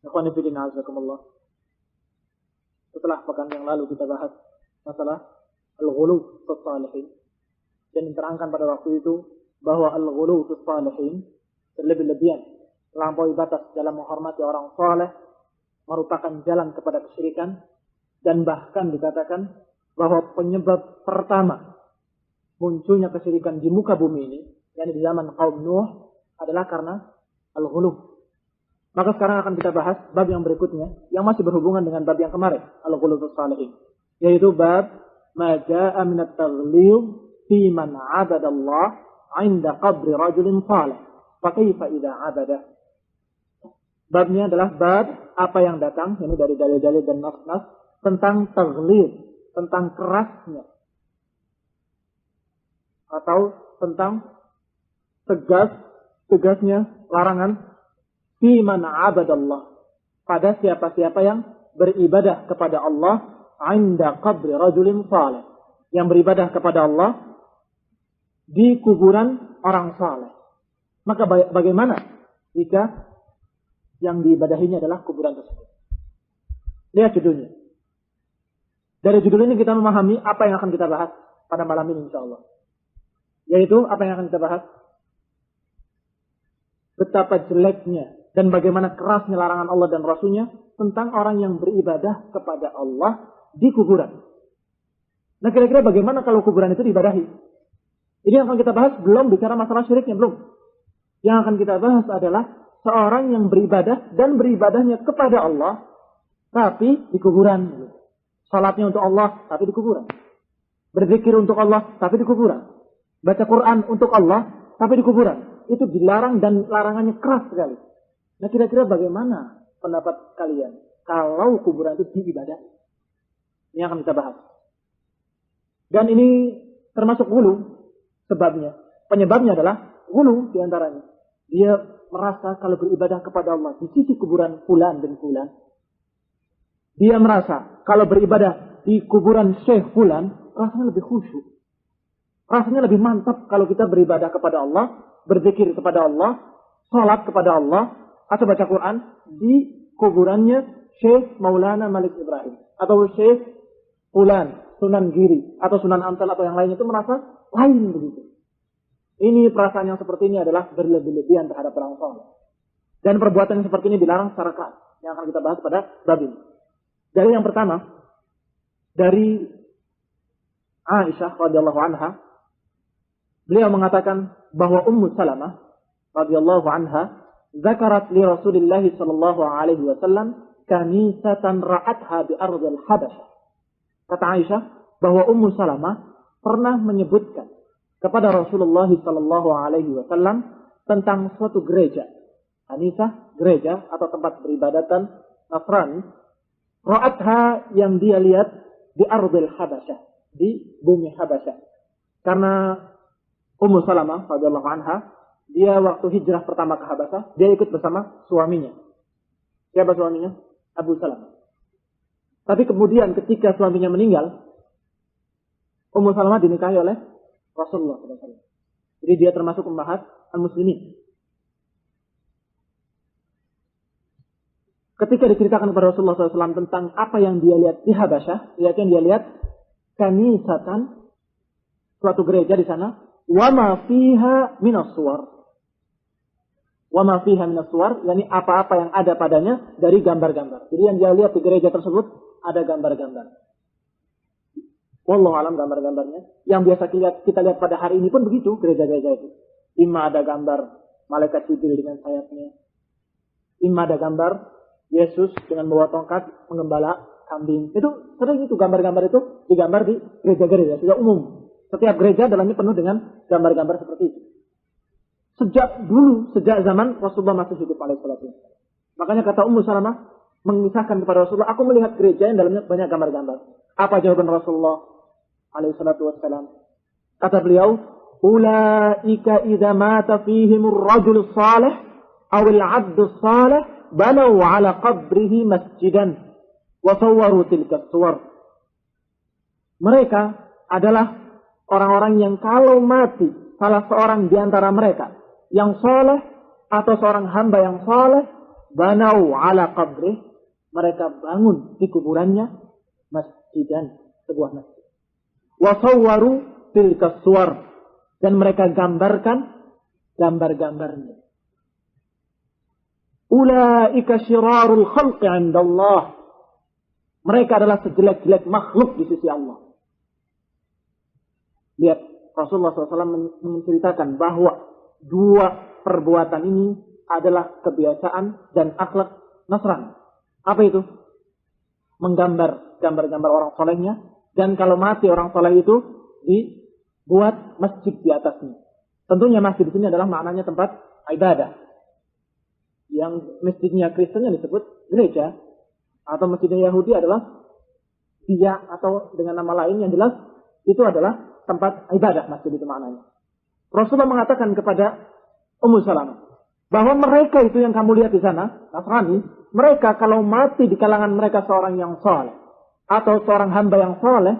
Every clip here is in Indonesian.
Ikhwani fillah azakumullah. Setelah pekan yang lalu kita bahas masalah al-ghulu fi shalihin, dan diterangkan pada waktu itu bahwa al-ghulu fi shalihin, berlebih-lebihan, melampaui batas dalam menghormati orang saleh, merupakan jalan kepada kesyirikan, dan bahkan dikatakan bahwa penyebab pertama munculnya kesyirikan di muka bumi ini, yakni di zaman kaum Nuh, adalah karena al-ghulu. Maka sekarang akan kita bahas bab yang berikutnya yang masih berhubungan dengan bab yang kemarin, al-ghulu fi shalihin, yaitu bab ma jaa'a min at-taghlib fi man 'abada Allah 'inda qabri rajulin salih. Fa kaifa idza 'abada? Babnya adalah bab apa yang datang ini dari dalil-dalil dan nas-nas tentang taghlib, tentang kerasnya atau tentang tegasnya larangan fi man 'abadallah, pada siapa-siapa yang beribadah kepada Allah 'inda qabri rajulin salih, yang beribadah kepada Allah di kuburan orang saleh. Maka bagaimana jika yang diibadahinya adalah kuburan tersebut? Lihat judulnya. Dari judul ini kita memahami apa yang akan kita bahas pada malam ini insyaallah. Yaitu apa yang akan kita bahas? Betapa jeleknya dan bagaimana kerasnya larangan Allah dan Rasulnya tentang orang yang beribadah kepada Allah di kuburan. Nah, kira-kira bagaimana kalau kuburan itu diibadahi? Ini yang akan kita bahas, belum bicara masalah syiriknya, belum. Yang akan kita bahas adalah seorang yang beribadah dan beribadahnya kepada Allah, tapi di kuburan. Salatnya untuk Allah, tapi di kuburan. Berzikir untuk Allah, tapi di kuburan. Baca Quran untuk Allah, tapi di kuburan. Itu dilarang dan larangannya keras sekali. Nah, kira-kira bagaimana pendapat kalian kalau kuburan itu diibadahi? Ini akan kita bahas. Dan ini termasuk ghulu sebabnya. Penyebabnya adalah ghulu diantaranya. Dia merasa kalau beribadah kepada Allah di sisi kuburan fulan dan fulan, dia merasa kalau beribadah di kuburan Syekh fulan rasanya lebih khusyuk. Rasanya lebih mantap kalau kita beribadah kepada Allah, berzikir kepada Allah, salat kepada Allah, atau baca Quran di kuburannya Syekh Maulana Malik Ibrahim atau Syekh fulan, Sunan Giri atau Sunan Ampel atau yang lain, itu merasa lain begitu. Ini perasaan yang seperti ini adalah berlebih-lebihan terhadap orang saleh. Dan perbuatan yang seperti ini dilarang secara keras, yang akan kita bahas pada bab ini. Dari yang pertama, dari Aisyah radhiyallahu anha, beliau mengatakan bahwa Ummu Salamah radhiyallahu anha zakarat li Rasulillah sallallahu alaihi wasallam kanisatan ra'atha bi ardil Habasyah. Kata Aisyah bahwa Ummu Salamah pernah menyebutkan kepada Rasulullah sallallahu alaihi wasallam tentang suatu gereja. Kanisah, gereja atau tempat beribadatan Nasrani. Ra'atha, yang dia lihat di ardil Habasyah, di bumi Habasyah. Karena Ummu Salamah radhiyallahu anha, dia waktu hijrah pertama ke Habasyah, dia ikut bersama suaminya. Siapa suaminya? Abu Salamah. Tapi kemudian ketika suaminya meninggal, Ummu Salamah dinikahi oleh Rasulullah SAW. Jadi dia termasuk ummahat al-muslimin. Ketika diceritakan kepada Rasulullah SAW tentang apa yang dia lihat di Habasyah, yaitu yang dia lihat kanisatan, suatu gereja di sana, wa ma fiha minas suwar. Wa ma fiha minas suwar, yakni apa-apa yang ada padanya dari gambar-gambar. Jadi yang dia lihat di gereja tersebut ada gambar-gambar. Wallahu alam gambar-gambarnya. Yang biasa kita lihat pada hari ini pun begitu gereja-gereja itu. Imma ada gambar malaikat Jibril dengan sayapnya. Imma ada gambar Yesus dengan membawa tongkat menggembala kambing. Itu sering itu gambar-gambar itu digambar di gereja-gereja sudah umum. Setiap gereja dalamnya penuh dengan gambar-gambar seperti itu. Sejak dulu, sejak zaman Rasulullah masih hidup alaihissalatu. Makanya kata Ummu Salamah mengisahkan kepada Rasulullah, aku melihat gereja yang dalamnya banyak gambar-gambar. Apa jawaban Rasulullah alaihissalatu wassalam? Kata beliau, ulaika idza mata fihimur rajul salih awil 'abdus salih banaw 'ala qabrihi masjidan wa sawwaru tilka suwar. Mereka adalah orang-orang yang kalau mati salah seorang di antara mereka yang saleh atau seorang hamba yang saleh, banau ala qabrih, mereka bangun di kuburannya masjidan, sebuah masjid. Wa sawwaru tilka suwar, dan mereka gambarkan gambar-gambarnya. Ulaika syirarul khalqi 'indallah. Mereka adalah sejelek-jelek makhluk di sisi Allah. Lihat, Rasulullah SAW menceritakan bahwa dua perbuatan ini adalah kebiasaan dan akhlak Nasrani. Apa itu? Menggambar gambar-gambar orang solehnya, dan kalau mati orang soleh itu dibuat masjid di atasnya. Tentunya masjid di sini adalah maknanya tempat ibadah. Yang masjidnya Kristen yang disebut gereja, atau masjidnya Yahudi adalah dia, atau dengan nama lain yang jelas itu adalah tempat ibadah, masjid itu maknanya. Rasulullah mengatakan kepada Ummu Salamah bahwa mereka itu yang kamu lihat di sana, Nasrani, mereka kalau mati di kalangan mereka seorang yang saleh atau seorang hamba yang saleh,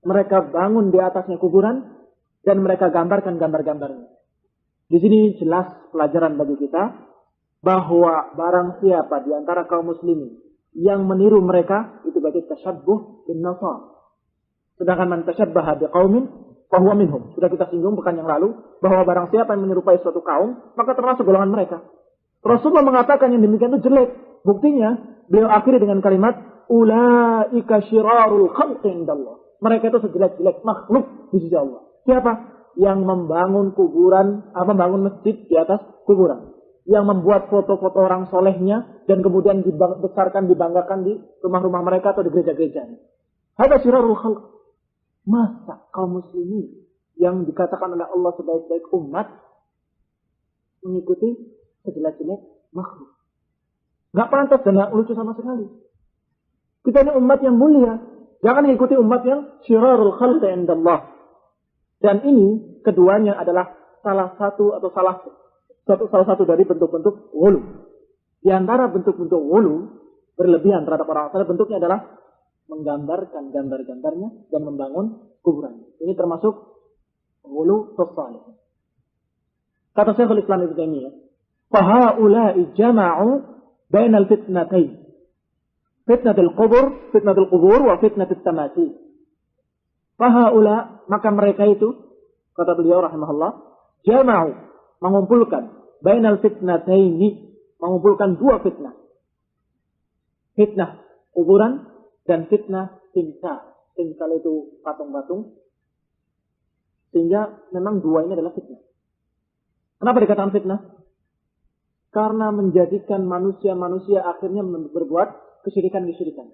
mereka bangun di atasnya kuburan dan mereka gambarkan gambar-gambarnya. Di sini jelas pelajaran bagi kita bahwa barang siapa di antara kaum muslimin yang meniru mereka itu berarti tasyabbuh bin nasar. Sedangkan man tasyabbaha biqaumin fahuwa minhum. Sudah kita singgung pekan yang lalu bahwa barang siapa yang menyerupai suatu kaum maka termasuk golongan mereka. Rasulullah mengatakan yang demikian itu jelek. Buktinya beliau akhiri dengan kalimat ulaika syirarul khalqi indallah. Mereka itu sejelek-jelek makhluk di sisi Allah. Siapa? Yang membangun kuburan, membangun masjid di atas kuburan. Yang membuat foto-foto orang solehnya dan kemudian dibesarkan, dibanggakan di rumah-rumah mereka atau di gereja-gereja. Hada syirarul khalq. Masa kaum muslimin yang dikatakan oleh Allah sebaik-baik umat mengikuti sejelek-jelek makhluk? Gak pantas dan gak lucu sama sekali. Kita ini umat yang mulia. Jangan ikuti umat yang syirarul khalqi indallah. Dan ini keduanya adalah salah satu dari bentuk-bentuk ghulu. Di antara bentuk-bentuk ghulu berlebihan terhadap orang saleh bentuknya adalah menggambarkan gambar-gambarnya dan membangun kuburan. Ini termasuk ghulu salih. Kata Syekhul Islam Ibnu Taimiyah, "Fa haula'i jama'u bainal fitnatain. Fitnatul qubur wa fitnatul tamathil." Fahaula, maka mereka itu, kata beliau rahimahullah, jama'u, mengumpulkan bainal fitnataini, mengumpulkan dua fitnah. Fitnah kuburan dan fitnah timsal. Timsal itu patung-patung. Sehingga memang dua ini adalah fitnah. Kenapa dikatakan fitnah? Karena menjadikan manusia-manusia akhirnya berbuat kesyirikan-kesyirikan.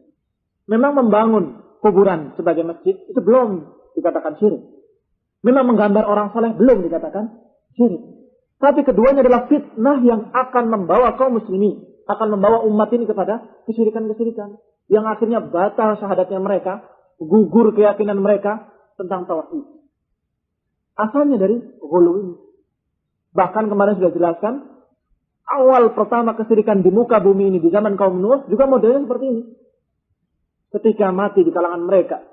Memang membangun kuburan sebagai masjid itu belum dikatakan syirik. Memang menggambar orang saleh belum dikatakan syirik. Tapi keduanya adalah fitnah yang akan membawa kaum muslimin, akan membawa umat ini kepada kesyirikan-kesyirikan yang akhirnya batal syahadatnya mereka, gugur keyakinan mereka tentang tauhid. Asalnya dari ghulu ini. Bahkan kemarin sudah jelaskan, awal pertama kesyirikan di muka bumi ini di zaman kaum Nuh juga modelnya seperti ini. Ketika mati di kalangan mereka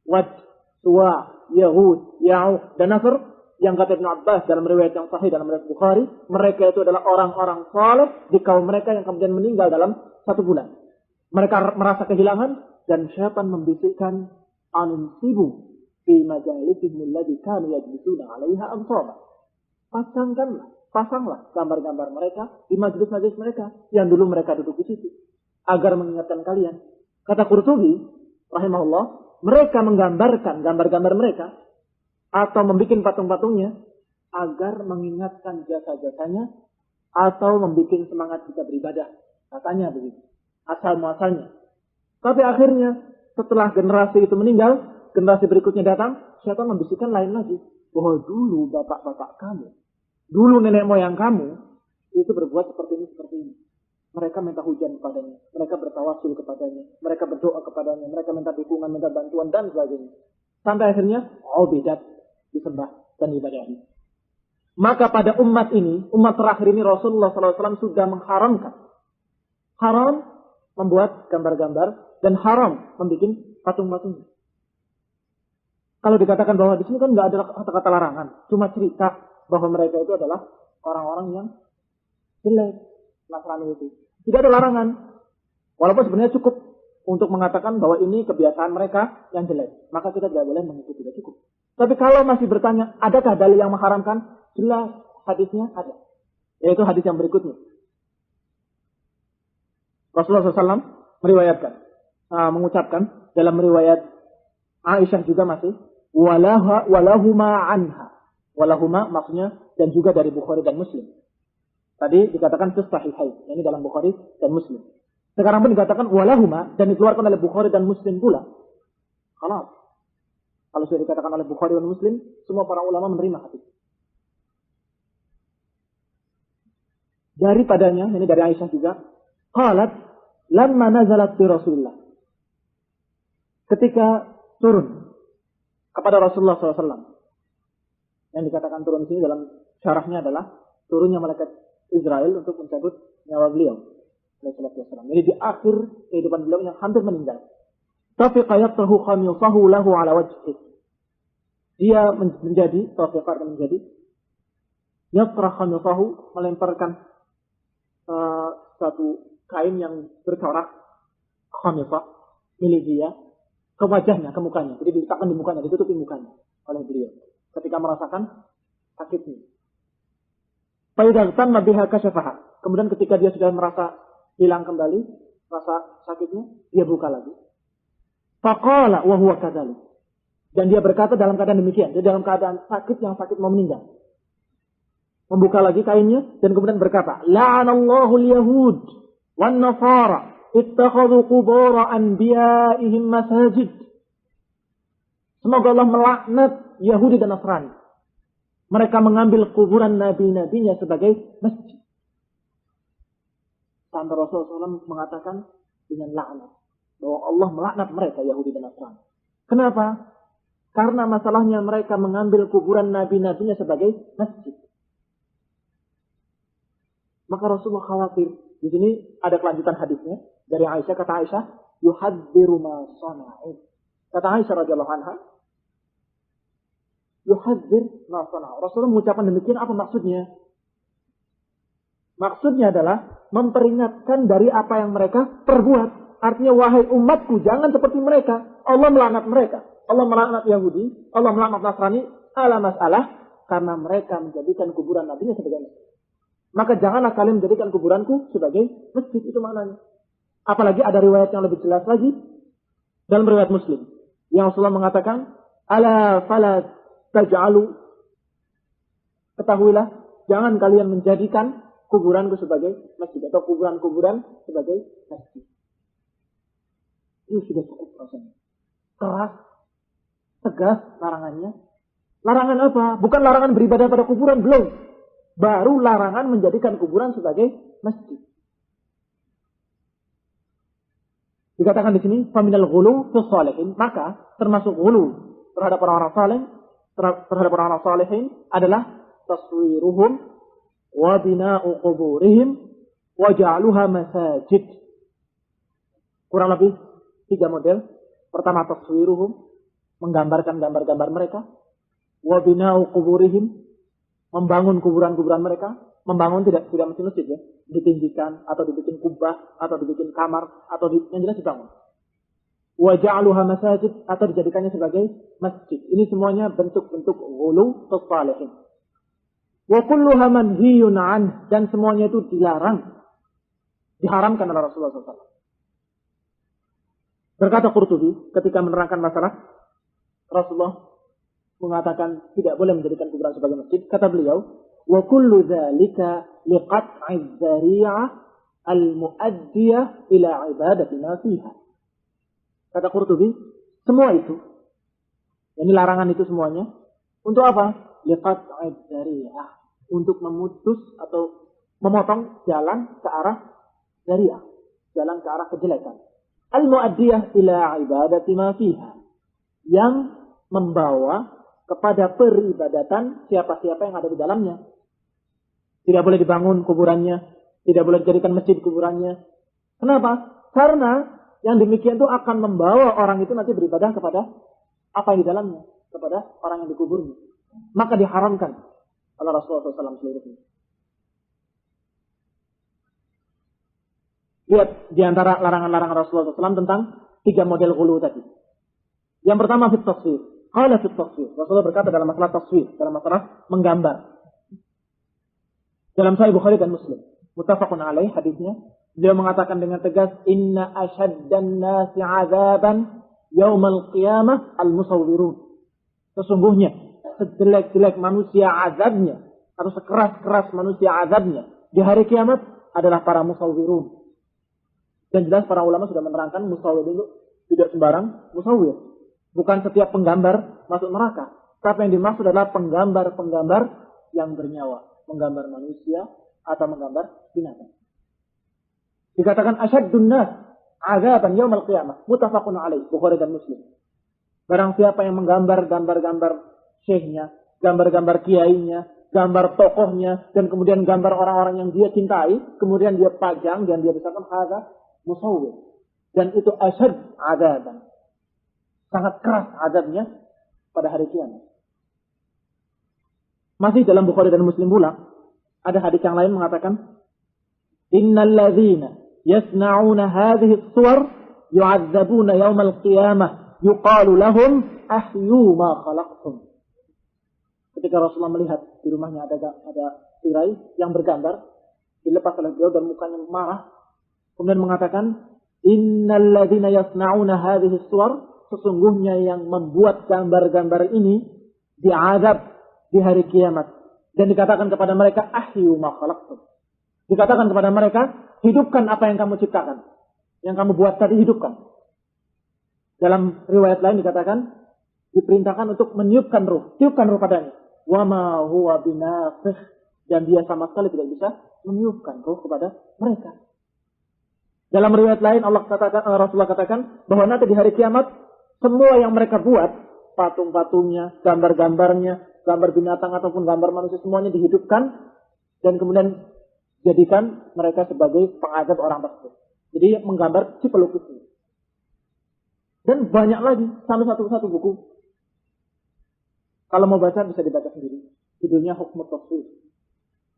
Wad, Suwa, Yahud, Ya'uq, dan Nasr, yang kata Ibn Abbas dalam riwayat yang sahih dalam riwayat Bukhari, mereka itu adalah orang-orang saleh di kaum mereka yang kemudian meninggal dalam 1 bulan. Mereka merasa kehilangan dan syaitan membisikkan anunsibu fi majalisihim alladhi kanu yajlisuna 'alaiha ansaba. Pasanglah gambar-gambar mereka di majelis-majelis mereka yang dulu mereka duduk di situ agar mengingatkan kalian. Kata Qurtubi rahimahullah, mereka menggambarkan gambar-gambar mereka atau membuat patung-patungnya agar mengingatkan jasa-jasanya atau membuat semangat kita beribadah. Katanya begitu. Asal-muasalnya. Tapi akhirnya setelah generasi itu meninggal, generasi berikutnya datang, syaitan membisikkan lain lagi. Bahwa dulu bapak-bapak kamu, dulu nenek moyang kamu itu berbuat seperti ini, seperti ini. Mereka minta hujan kepadanya, mereka bertawasul kepadanya, mereka berdoa kepadanya, mereka minta dukungan, minta bantuan, dan sebagainya. Sampai akhirnya, bidat, disembah dan ibadahi. Maka pada umat ini, umat terakhir ini Rasulullah SAW sudah mengharamkan. Haram membuat gambar-gambar dan haram membuat patung-patung. Kalau dikatakan bahwa di sini kan nggak ada kata-kata larangan, cuma cerita bahwa mereka itu adalah orang-orang yang jelek, Nasrani itu. Tidak ada larangan. Walaupun sebenarnya cukup untuk mengatakan bahwa ini kebiasaan mereka yang jelek. Maka kita tidak boleh mengikuti, tidak cukup. Tapi kalau masih bertanya, adakah dalil yang mengharamkan? Jelas hadisnya ada. Yaitu hadis yang berikutnya. Rasulullah SAW meriwayatkan, mengucapkan dalam riwayat Aisyah juga masih, walahuma anha. Walahuma maksudnya dan juga dari Bukhari dan Muslim. Tadi dikatakan sahihain, ini dalam Bukhari dan Muslim. Sekarang pun dikatakan walahuma dan dikeluarkan oleh Bukhari dan Muslim pula. Kalau sudah dikatakan oleh Bukhari dan Muslim, semua para ulama menerima hadis. Daripadanya, ini dari Aisyah juga, qalat lamma nazalat bi Rasulullah. Ketika turun kepada Rasulullah SAW. Yang dikatakan turun di sini dalam syarahnya adalah turunnya malaikat Israel untuk mencabut nyawa beliau. Jadi di akhir kehidupan beliau yang hampir meninggal. Tafiqa yatrahu khamisahu lahu ala wajhih. Dia menjadi, tafiqa menjadi, yatrah khamisahu, melemparkan satu kain yang bercorak, khamisah, milik dia, ke wajahnya, ke mukanya. Jadi diletakkan di mukanya, ditutupi mukanya oleh beliau. Ketika merasakan sakitnya. Faidahtan nabiha kasyafaha. Kemudian ketika dia sudah merasa hilang kembali rasa sakitnya, dia buka lagi. Faqala wa huwa kadzalik. Dan dia berkata dalam keadaan demikian, dia dalam keadaan sakit yang sakit mau meninggal. Membuka lagi kainnya dan kemudian berkata, la'anallahu al-yahud wan nasara ittakhadhu qubur anbiya'ihim masajid. Semoga Allah melaknat Yahudi dan Nasrani. Mereka mengambil kuburan nabi-nabinya sebagai masjid. Sampai Rasulullah SAW mengatakan dengan laknat. Bahwa Allah melaknat mereka, Yahudi dan Nasrani. Kenapa? Karena masalahnya mereka mengambil kuburan nabi-nabinya sebagai masjid. Maka Rasulullah khawatir. Di sini ada kelanjutan hadisnya. Dari Aisyah, kata Aisyah, yuhadziru ma sana'u. Kata Aisyah radhiyallahu anha, yuhadzir ma sana'u. Rasulullah mengucapkan demikian, apa maksudnya? Maksudnya adalah memperingatkan dari apa yang mereka perbuat. Artinya, wahai umatku, jangan seperti mereka. Allah melaknat mereka. Allah melaknat Yahudi. Allah melaknat Nasrani. Ala masalah. Karena mereka menjadikan kuburan nabinya sebagai masjid. Maka janganlah kalian menjadikan kuburanku sebagai masjid. Itu maknanya. Apalagi ada riwayat yang lebih jelas lagi. Dalam riwayat Muslim. Yang Rasulullah mengatakan, ala fala taj'alu. Ketahuilah, jangan kalian menjadikan kuburanku sebagai masjid. Atau kuburan-kuburan sebagai masjid. Itu sudah cukup rasanya. Keras, tegas larangannya. Larangan apa? Bukan larangan beribadah pada kuburan, belum. Baru larangan menjadikan kuburan sebagai masjid. Dikatakan di sini, faminal ghulu fi shalihin, maka termasuk ghulu terhadap orang-orang saleh, terhadap orang-orang salihin adalah taswiruhum wa bina'u quburihim wa ja'aluha masajid. Kurang lebih 3 model. Pertama, taswiruhum, menggambarkan gambar-gambar mereka. Wa bina'u quburihim, membangun kuburan-kuburan mereka. Membangun tidak mesti masjid ya. Ditinggikan, atau dibikin kubah, atau dibikin kamar, atau yang jelas dibangun. Wa ja'aluha masajid, atau dijadikannya sebagai masjid. Ini semuanya bentuk-bentuk ghulu salihin. Wa kulluha manhiyun an, dan semuanya itu dilarang. Diharamkan oleh Rasulullah SAW. Berkata Qurtubi ketika menerangkan masalah Rasulullah mengatakan tidak boleh menjadikan kuburan sebagai masjid. Kata beliau, wa kullu dzalika liqat'i dzari'ah al-mu'addiyah ila ibadati ma fiha. Kata Qurtubi, semua itu, ini larangan itu semuanya, untuk apa? Liqat'i dzari'ah, untuk memutus atau memotong jalan ke arah dzari'ah, jalan ke arah kejelekan. Al-mu'addiyah ila ibadati ma fiha, yang membawa kepada peribadatan siapa-siapa yang ada di dalamnya. Tidak boleh dibangun kuburannya, tidak boleh dijadikan masjid kuburannya. Kenapa? Karena yang demikian itu akan membawa orang itu nanti beribadah kepada apa yang di dalamnya, kepada orang yang dikuburnya. Maka diharamkan oleh Rasulullah SAW seluruhnya. Lihat di antara larangan-larangan Rasulullah SAW tentang 3 model ghulu tadi. Yang pertama fit taswir. Qala fit taswir. Rasulullah berkata dalam masalah taswir, dalam masalah menggambar. Dalam Sahih Bukhari dan Muslim, muttafaqun alaih hadisnya, beliau mengatakan dengan tegas, "Inna asyaddan nasi 'adzaban yaumal qiyamah al-musawwirun." Sesungguhnya sejelek-jelek manusia azabnya atau sekeras-keras manusia azabnya di hari kiamat adalah para musawwirun. Dan jelas para ulama sudah menerangkan musawwir itu tidak sembarang musawwir. Bukan setiap penggambar masuk neraka. Tapi yang dimaksud adalah penggambar-penggambar yang bernyawa. Menggambar manusia atau menggambar binatang. Dikatakan asyaddun nas azaban yaumil qiyamah. Muttafaqun alaih. Bukhari dan Muslim. Barang siapa yang menggambar gambar-gambar syekhnya, gambar-gambar kiainya, gambar tokohnya, dan kemudian gambar orang-orang yang dia cintai, kemudian dia pajang dan dia bisarkan hadza musawwir. Dan itu asyad azaban. Sangat keras azabnya pada hari kiamat. Masih dalam Bukhari dan Muslim pula, ada hadis yang lain mengatakan, "Innal ladzina yasna'una hadhihi as-suwar yu'adzabuna yaumal qiyamah, yuqalu lahum ahyu ma khalaqtum." Ketika Rasulullah melihat di rumahnya ada tirai yang bergambar, dilepas oleh beliau dan mukanya marah, kemudian mengatakan, "Innal ladzina yasna'una hadhihi as-suwar," sesungguhnya yang membuat gambar-gambar ini diazab di hari kiamat. Dan dikatakan kepada mereka, ahyu ma khalaqtum. Dikatakan kepada mereka, hidupkan apa yang kamu ciptakan. Yang kamu buat tadi, hidupkan. Dalam riwayat lain dikatakan, diperintahkan untuk meniupkan ruh. Tiupkan ruh padanya. Wa ma huwa binafikh. Dan dia sama sekali tidak bisa meniupkan ruh kepada mereka. Dalam riwayat lain Rasulullah katakan bahwa nanti di hari kiamat semua yang mereka buat, patung-patungnya, gambar-gambarnya, gambar binatang ataupun gambar manusia, semuanya dihidupkan dan kemudian jadikan mereka sebagai pengazab orang tersebut. Jadi menggambar si pelukis ini. Dan banyak lagi, sampai satu buku. Kalau mau baca bisa dibaca sendiri. Judulnya Hukmut Taswir.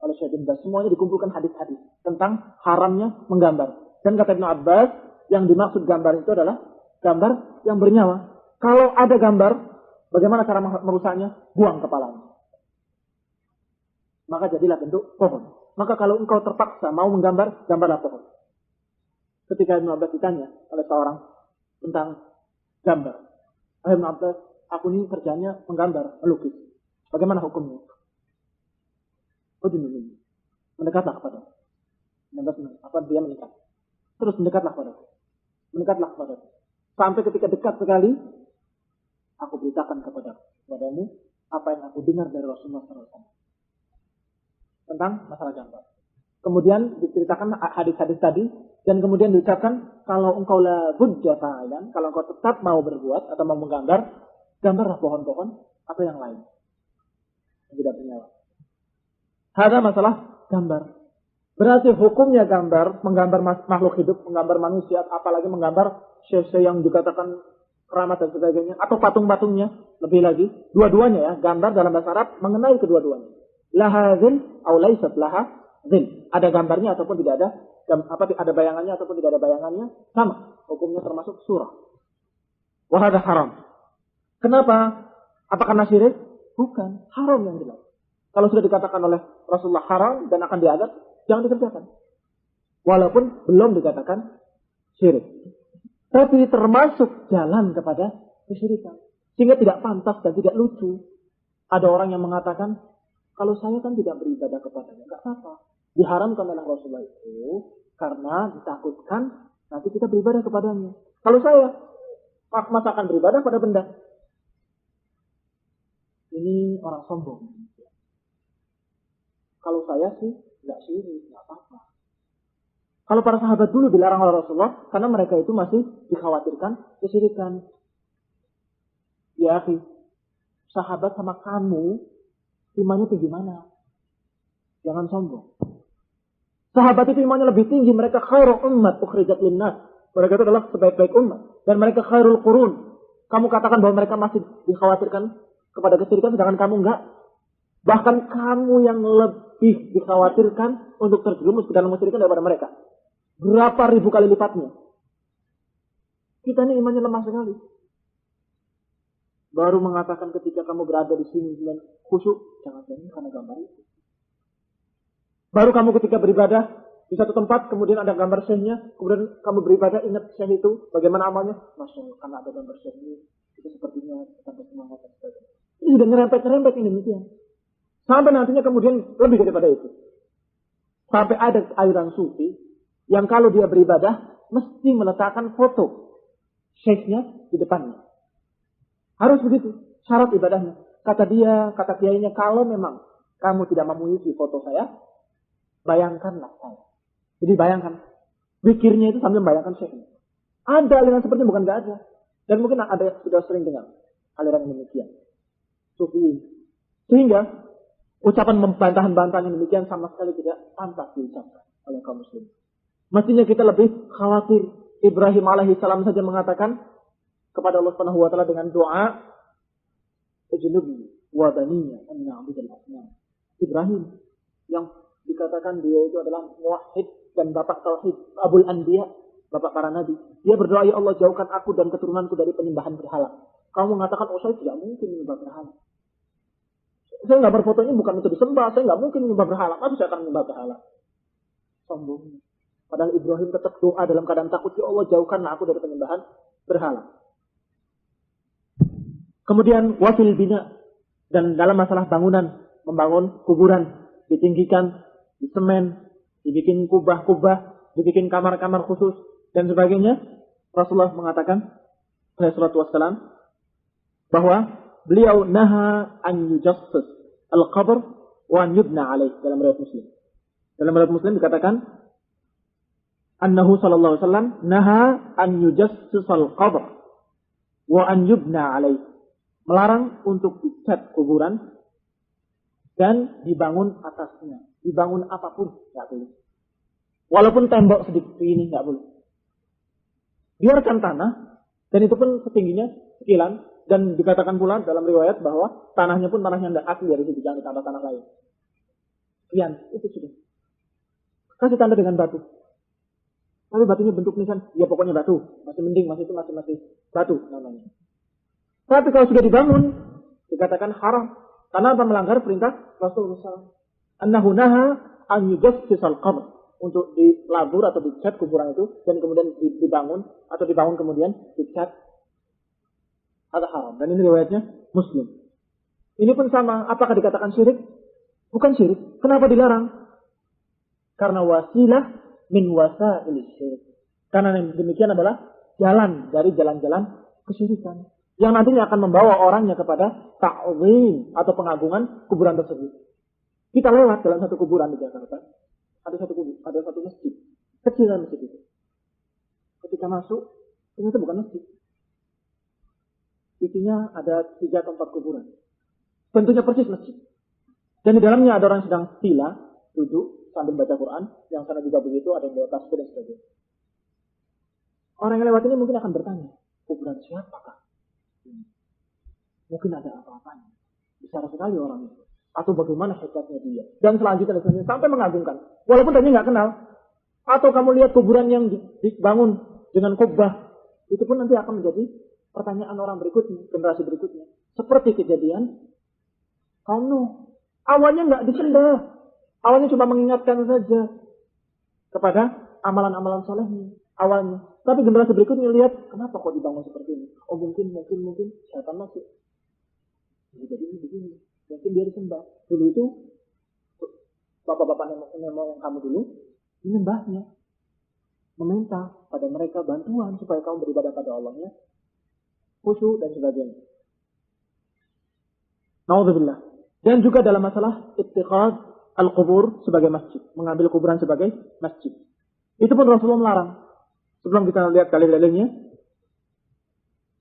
Oleh Syekh bin Baz, semuanya dikumpulkan hadis-hadis tentang haramnya menggambar. Dan kata Ibnu Abbas, yang dimaksud gambar itu adalah gambar yang bernyawa. Kalau ada gambar, bagaimana cara merusaknya? Buang kepalanya. Maka jadilah bentuk pohon. Maka kalau engkau terpaksa mau menggambar, gambarlah pohon. Ketika Ibnu Abbas ditanya oleh seorang tentang gambar. Ibnu Abbas, aku ini kerjanya menggambar, melukis. Bagaimana hukumnya? Mendekatlah kepada. Dia mendekat. Terus mendekatlah kepada. Mendekatlah kepada. Sampai ketika dekat sekali, aku beritakan kepadamu apa yang aku dengar dari Rasulullah SAW tentang masalah gambar. Kemudian diceritakan hadis-hadis tadi dan kemudian diucapkan kalau engkau la budda fa'ilan, kalau engkau tetap mau berbuat atau mau menggambar, gambarlah pohon-pohon atau yang lain yang tidak bernyawa. Ada masalah gambar. Berarti hukumnya gambar, menggambar makhluk hidup, menggambar manusia, apalagi menggambar syekh-syekh yang dikatakan keramat dan sebagainya, atau patung-patungnya, lebih lagi, dua-duanya ya, gambar dalam bahasa Arab mengenai kedua-duanya. Laha zil, aw laysat laha zil. Ada gambarnya ataupun tidak ada, ada bayangannya ataupun tidak ada bayangannya, sama. Hukumnya termasuk surah. Wahada haram. Kenapa? Apa karena syirik? Bukan. Haram yang jelas. Kalau sudah dikatakan oleh Rasulullah haram dan akan diazab, jangan dikerjakan. Walaupun belum dikatakan syirik. Tapi termasuk jalan kepada kesyirikan. Sehingga tidak pantas dan tidak lucu. Ada orang yang mengatakan, kalau saya kan tidak beribadah kepadanya, enggak apa-apa. Diharamkan oleh Rasulullah itu karena ditakutkan nanti kita beribadah kepadanya. Kalau saya, masa akan beribadah pada benda. Ini orang sombong. Kalau saya sih, enggak syirik, enggak apa-apa. Kalau para sahabat dulu dilarang oleh Rasulullah, karena mereka itu masih dikhawatirkan kesyirikan. Ya, akhi, sahabat sama kamu, imannya tinggi mana? Jangan sombong. Sahabat itu imannya lebih tinggi, mereka khairul ummat ukhrijat linnas. Mereka itu adalah sebaik-baik umat. Dan mereka khairul qurun. Kamu katakan bahwa mereka masih dikhawatirkan kepada kesyirikan, sedangkan kamu enggak. Bahkan kamu yang lebih dikhawatirkan untuk terjerumus ke dalam kesyirikan daripada mereka. Berapa ribu kali lipatnya. Kita ini imannya lemah sekali. Baru mengatakan ketika kamu berada di sini dengan khusyuk, jangan-jangan karena gambar itu. Baru kamu ketika beribadah di satu tempat, kemudian ada gambar syekhnya, kemudian kamu beribadah ingat syekh itu, bagaimana amalnya? Masya Allah, karena ada gambar syekh ini, kita sepertinya tambah semangat dan sebagainya. Ini sudah nyerempet-nyerempet ini demikian. Sampai nantinya kemudian lebih daripada itu. Sampai ada aliran sufi yang kalau dia beribadah mesti meletakkan foto syekhnya di depannya. Harus begitu syarat ibadahnya. Kata dia, kata kiainya, kalau memang kamu tidak memiliki foto saya, bayangkanlah saya. Jadi bayangkan, pikirnya itu sambil membayangkan syekhnya. Ada aliran seperti bukan gak ada. Dan mungkin ada yang sudah sering dengar aliran demikian. Sufi. Sehingga ucapan bantahan-bantahan yang demikian sama sekali tidak pantas diucapkan oleh kaum muslim. Mestinya kita lebih khawatir. Ibrahim alaihissalam saja mengatakan kepada Allah Subhanahu wa taala dengan doa, "Ijnubni wa baniya an na'budal asnam." Ibrahim yang dikatakan dia itu adalah muwahhid dan bapak tauhid, Abul Anbiya, bapak para nabi. Dia berdoa, "Ya Allah, jauhkan aku dan keturunanku dari penyembahan berhala." Kamu mengatakan, "Oh, saya tidak mungkin menyembah berhala. Saya nggak berfoto ini bukan untuk disembah, saya nggak mungkin menyembah berhala. Masa saya akan menyembah berhala?" Sombong. Padahal Ibrahim tetap doa dalam keadaan takut, "Ya Allah, jauhkanlah aku dari penyembahan berhala." Kemudian wafil bina, dan dalam masalah bangunan, membangun kuburan, ditinggikan, disemen, dibikin kubah-kubah, dibikin kamar-kamar khusus dan sebagainya. Rasulullah mengatakan alaihi salatu wassalam bahwa beliau naha an yujassis al-qabr wa an yubna alaih dalam riwayat Muslim. Dalam riwayat Muslim dikatakan annahu sallallahu alaihi wasallam naha an yujassis al-qabr wa an yubna alaih. Melarang untuk dicat kuburan dan dibangun atasnya. Dibangun apapun, nggak boleh. Walaupun tembok sedikit ini nggak boleh. Biarkan tanah, dan itu pun setingginya sekilan, dan dikatakan pula dalam riwayat bahwa tanahnya pun tanahnya tidak asli dari situ, jangan ditambah tanah lain. Sekian, itu sudah. Kasih tanda dengan batu. Tapi batunya bentuk nisan, ya pokoknya batu, masih mending, masih batu namanya. Tapi kalau sudah dibangun, dikatakan haram. Karena apa? Melanggar perintah Rasulullah SAW. Annahu naha an yujassis al-qabr. Untuk dilabur atau dicat kuburan itu. Dan kemudian dibangun. Atau dibangun kemudian dicat. Ada haram. Dan ini riwayatnya Muslim. Ini pun sama. Apakah dikatakan syirik? Bukan syirik. Kenapa dilarang? Karena wasilah min wasail syirik. Karena demikian adalah jalan dari jalan-jalan kesyirikan. Yang nantinya akan membawa orangnya kepada ta'zim atau pengagungan kuburan tersebut. Kita lewat dalam satu kuburan di Jakarta. Ada satu masjid. Kecilan masjid itu. Ketika masuk, ternyata bukan masjid. Isinya ada 3 atau 4 kuburan. Bentuknya persis masjid. Dan di dalamnya ada orang sedang sila, duduk sambil baca Quran. Yang sana juga begitu, ada yang bawa tasbih dan sebagainya. Orang yang lewat ini mungkin akan bertanya, kuburan siapakah? Mungkin ada apa-apanya. Besar sekali orang itu. Atau bagaimana hebatnya dia. Dan selanjutnya sampai mengagungkan. Walaupun tadi nggak kenal. Atau kamu lihat kuburan yang dibangun dengan kubah. Itu pun nanti akan menjadi pertanyaan orang berikutnya. Generasi berikutnya. Seperti kejadian kaum Nuh. Awalnya nggak disembah. Awalnya cuma mengingatkan saja kepada amalan-amalan solehnya. Awalnya. Tapi generasi berikutnya lihat, kenapa kok dibangun seperti ini? Oh mungkin syaitan masuk. Jadi begini. Mungkin dia disembah. Dulu itu, bapak-bapak nenek yang kamu dulu, menyembahnya. Meminta pada mereka bantuan supaya kamu beribadah pada Allahnya. Khusyuk dan sebagainya. Na'udzubillah. Dan juga dalam masalah ittikhad al-qubur sebagai masjid. Mengambil kuburan sebagai masjid. Itu pun Rasulullah melarang. Sebelum kita lihat dalil-dalilnya,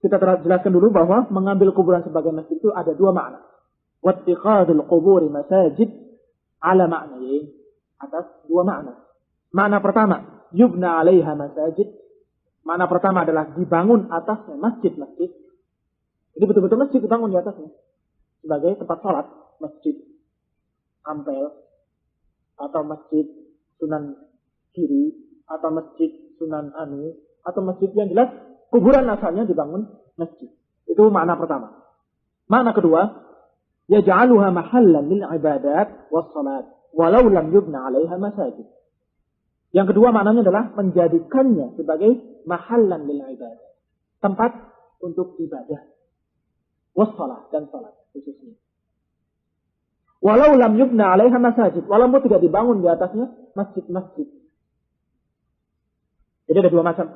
kita jelaskan dulu bahwa mengambil kuburan sebagai masjid itu ada 2 makna. Wattikhadul quburi masajid ala ma'nayn. Atas 2 makna. Makna pertama, yubna 'alaiha masajid. Makna pertama adalah dibangun atasnya masjid-masjid. Jadi betul-betul masjid dibangun di atasnya. Sebagai tempat sholat, masjid Ampel atau masjid Sunan Giri atau masjid Sunan Anu, atau masjid yang jelas kuburan asalnya dibangun masjid. Itu makna pertama. Makna kedua, yaj'aluha mahallan lil ibadat was salat walau lam yubna 'alaiha masajid. Yang kedua maknanya adalah menjadikannya sebagai mahallan lil ibadat, tempat untuk ibadah, was salat dan salat khususnya. Walau lam yubna 'alaiha masajid, walaupun tidak dibangun di atasnya masjid-masjid. Jadi ada dua macam,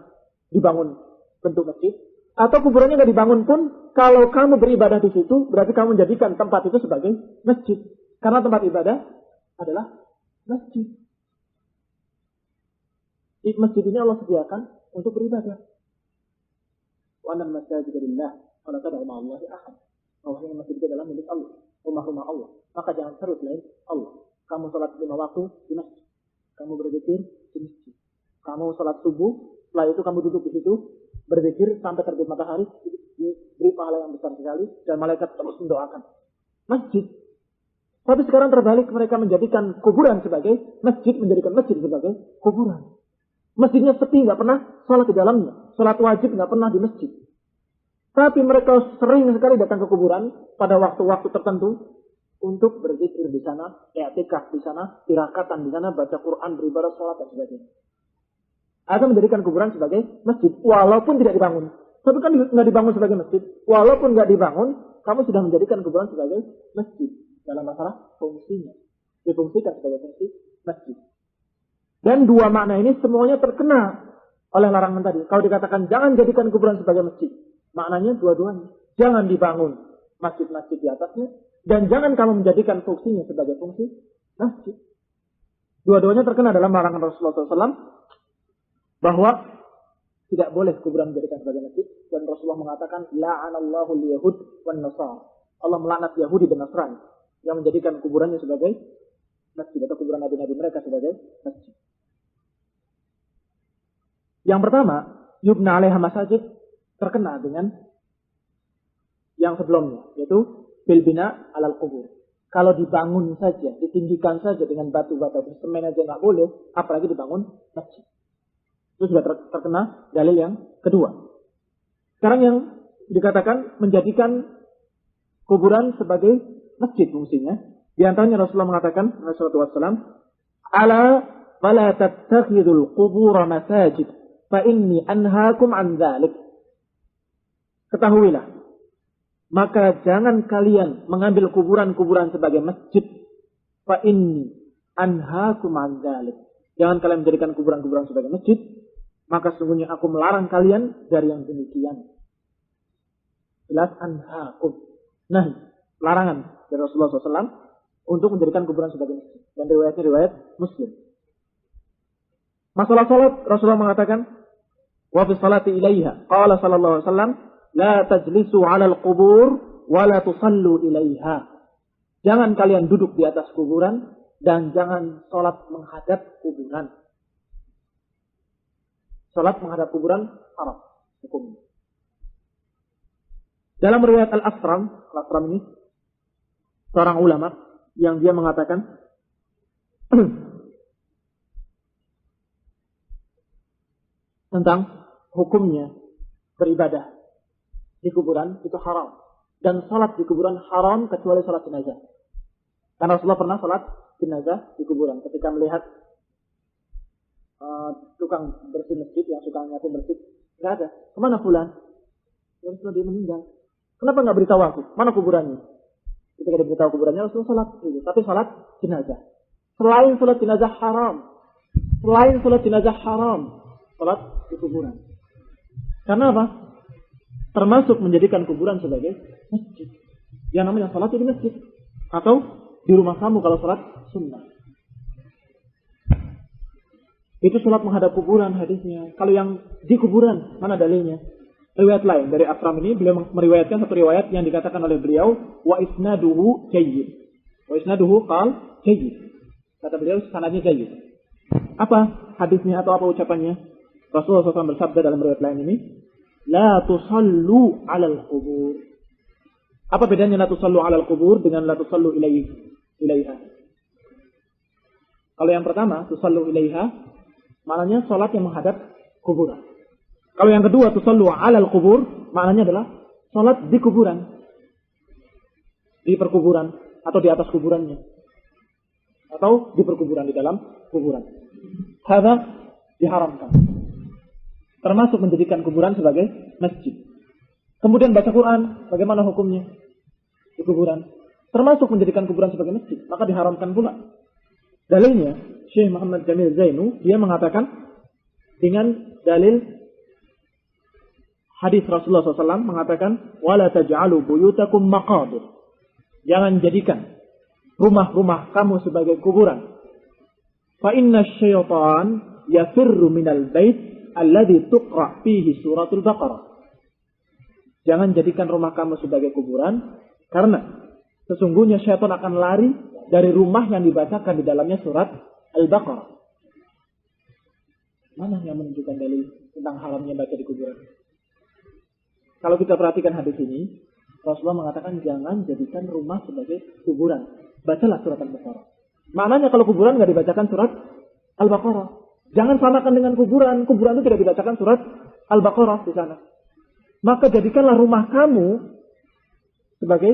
dibangun bentuk masjid, atau kuburannya nggak dibangun pun, kalau kamu beribadah di situ, berarti kamu menjadikan tempat itu sebagai masjid. Karena tempat ibadah adalah masjid. Di masjid ini Allah sediakan untuk beribadah. Wa annal masajida lillah wa la tad'u ma'allahi ahad. Bahwasanya masjid itu adalah milik Allah, rumah-rumah Allah. Maka jangan seru selain Allah. Kamu sholat 5 waktu di masjid. Kamu berzikir di masjid. Kamu sholat subuh, setelah itu kamu duduk di situ, berzikir sampai terbit matahari, diberi pahala yang besar sekali, dan malaikat terus mendoakan. Masjid. Tapi sekarang terbalik, mereka menjadikan kuburan sebagai masjid, menjadikan masjid sebagai kuburan. Masjidnya sepi, nggak pernah sholat di dalamnya. Sholat wajib nggak pernah di masjid. Tapi mereka sering sekali datang ke kuburan pada waktu-waktu tertentu untuk berzikir di sana, i'tikaf di sana, tirakatan di sana, baca Quran, beribadah, sholat dan sebagainya. Atau menjadikan kuburan sebagai masjid, walaupun tidak dibangun. Tapi kan nggak dibangun sebagai masjid. Walaupun nggak dibangun, kamu sudah menjadikan kuburan sebagai masjid dalam masalah fungsinya. Difungsikan sebagai fungsi masjid. Dan dua makna ini semuanya terkena oleh larangan tadi. Kalau dikatakan jangan jadikan kuburan sebagai masjid, maknanya dua-duanya. Jangan dibangun masjid-masjid di atasnya, dan jangan kamu menjadikan fungsinya sebagai fungsi masjid. Dua-duanya terkena dalam larangan Rasulullah SAW. Bahwa tidak boleh kuburan dijadikan sebagai masjid, dan Rasulullah mengatakan la'anallahu al-yahud wan nasara. Allah melaknat Yahudi dan Nasrani yang menjadikan kuburannya sebagai masjid, atau kuburan nabi-nabi mereka sebagai masjid. Yang pertama, yubna 'alaiha masajid, terkena dengan yang sebelumnya, yaitu bil bina 'alal qubur. Kalau dibangun saja, ditinggikan saja dengan batu-batu semen aja nggak boleh, apalagi dibangun masjid. Itu sudah terkena dalil yang kedua. Sekarang yang dikatakan menjadikan kuburan sebagai masjid fungsinya. Di antaranya Rasulullah mengatakan, Rasulullah SAW, ala fala tattakhidul qubura masajid, fa inni anhaakum an dzalik. Ketahuilah, maka jangan kalian mengambil kuburan-kuburan sebagai masjid, fa inni anhaakum an dzalik. Jangan kalian menjadikan kuburan-kuburan sebagai masjid, maka sesungguhnya aku melarang kalian dari yang demikian. Jelas anhaakum. Nah, larangan dari Rasulullah SAW untuk menjadikan kuburan sebagai masjid. Dan riwayatnya riwayat Muslim. Masalah salat, Rasulullah mengatakan, wa fi salati ilaiha, qala sallallahu alaihi wasallam, la tajlisu 'ala al-qubur wa la tusallu ilaiha. Jangan kalian duduk di atas kuburan dan jangan sholat menghadap kuburan. Sholat menghadap kuburan haram hukumnya. Dalam riwayat Al-Asram ini seorang ulama yang dia mengatakan tentang hukumnya beribadah di kuburan itu haram, dan sholat di kuburan haram kecuali sholat jenazah. Karena Rasulullah pernah sholat jenazah di kuburan ketika melihat tukang bersih masjid yang suka nyapu masjid, nggak ada. Kemana fulan? Rasulullah dia meninggal. Kenapa nggak beritahu aku? Mana kuburannya? Ketika dia beritahu kuburannya, Rasulullah sholat. Tapi sholat jenazah. Selain sholat jenazah haram, sholat di kuburan. Karena apa? Termasuk menjadikan kuburan sebagai masjid. Yang namanya sholat di masjid atau di rumah kamu kalau sholat sunnah. Itu sholat menghadap kuburan hadisnya. Kalau yang di kuburan, mana dalilnya? Riwayat lain dari Asram ini, beliau meriwayatkan satu riwayat yang dikatakan oleh beliau, wa isnaduhu jayyid. Wa isnaduhu qal jayyid. Kata beliau, sanadnya jayyid. Apa hadisnya atau apa ucapannya? Rasulullah SAW bersabda dalam riwayat lain ini, la tusallu 'alal qubur. Apa bedanya la tusallu 'alal qubur dengan la tusallu ilaiha? Kalau yang pertama, tusallu ilaiha, maknanya salat yang menghadap kuburan. Kalau yang kedua, tusallu 'alal qubur, maknanya adalah salat di kuburan. Di perkuburan atau di atas kuburannya. Atau di perkuburan, di dalam kuburan. Hadza diharamkan. Termasuk menjadikan kuburan sebagai masjid. Kemudian baca Quran, bagaimana hukumnya di kuburan? Termasuk menjadikan kuburan sebagai masjid, maka diharamkan pula. Dalilnya, Syekh Muhammad Jamil Zainu, dia mengatakan dengan dalil hadis Rasulullah SAW mengatakan, wala taj'alu buyutakum maqabir. Jangan jadikan rumah-rumah kamu sebagai kuburan. Fa inna syaitan yafirru minal bait alladhi tuqra' fihi suratul Baqarah. Jangan jadikan rumah kamu sebagai kuburan, karena sesungguhnya syaitan akan lari dari rumah yang dibacakan di dalamnya surat Al-Baqarah. Mana yang menunjukkan dalil tentang haramnya baca di kuburan? Kalau kita perhatikan hadis ini, Rasulullah mengatakan jangan jadikan rumah sebagai kuburan. Bacalah surat Al-Baqarah. Maknanya kalau kuburan nggak dibacakan surat Al-Baqarah. Jangan samakan dengan kuburan. Kuburan itu tidak dibacakan surat Al-Baqarah di sana. Maka jadikanlah rumah kamu sebagai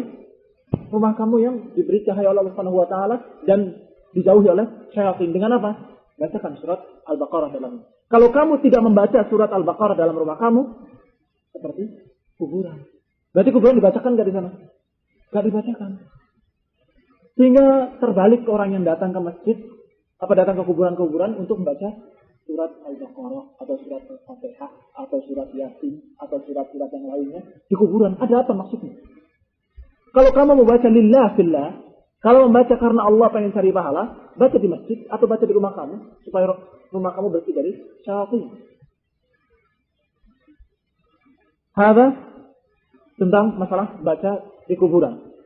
rumah kamu yang diberi cahaya oleh Allah Subhanahu wa taala dan dijauhi oleh syaitan. Dengan apa? Bacakan surat Al-Baqarah dalamnya. Kalau kamu tidak membaca surat Al-Baqarah dalam rumah kamu, seperti kuburan. Berarti kuburan dibacakan nggak di sana? Nggak dibacakan. Sehingga terbalik ke orang yang datang ke masjid, datang ke kuburan-kuburan untuk membaca surat Al-Baqarah atau surat Al-Fatihah atau surat Yasin atau surat-surat yang lainnya di kuburan. Ada apa maksudnya? Kalau kamu membaca lillah fillah, kalau membaca karena Allah pengen cari pahala, baca di masjid atau baca di rumah kamu supaya rumah kamu bersih dari syaitan. Hadza tentang masalah baca di kuburan.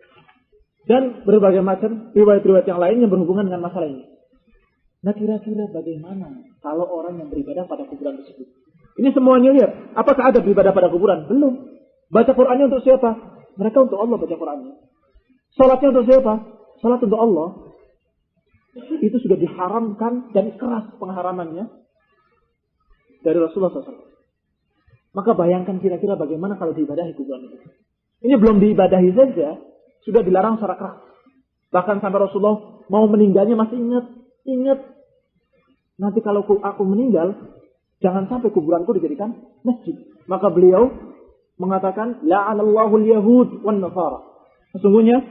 Dan berbagai macam riwayat-riwayat yang lain yang berhubungan dengan masalah ini. Nah, kira-kira bagaimana kalau orang yang beribadah pada kuburan tersebut? Ini semuanya lihat. Apakah ada beribadah pada kuburan? Belum. Baca Qur'annya untuk siapa? Mereka untuk Allah baca Qur'annya. Salatnya untuk siapa? Salat untuk Allah. Itu sudah diharamkan dan keras pengharamannya dari Rasulullah SAW. Maka bayangkan kira-kira bagaimana kalau diibadahi kuburan itu. Ini belum diibadahi saja, sudah dilarang secara keras. Bahkan sampai Rasulullah mau meninggalnya masih ingat. Nanti kalau aku meninggal, jangan sampai kuburanku dijadikan masjid. Maka beliau mengatakan, la'anallahu al-yahud wan nasara. Sesungguhnya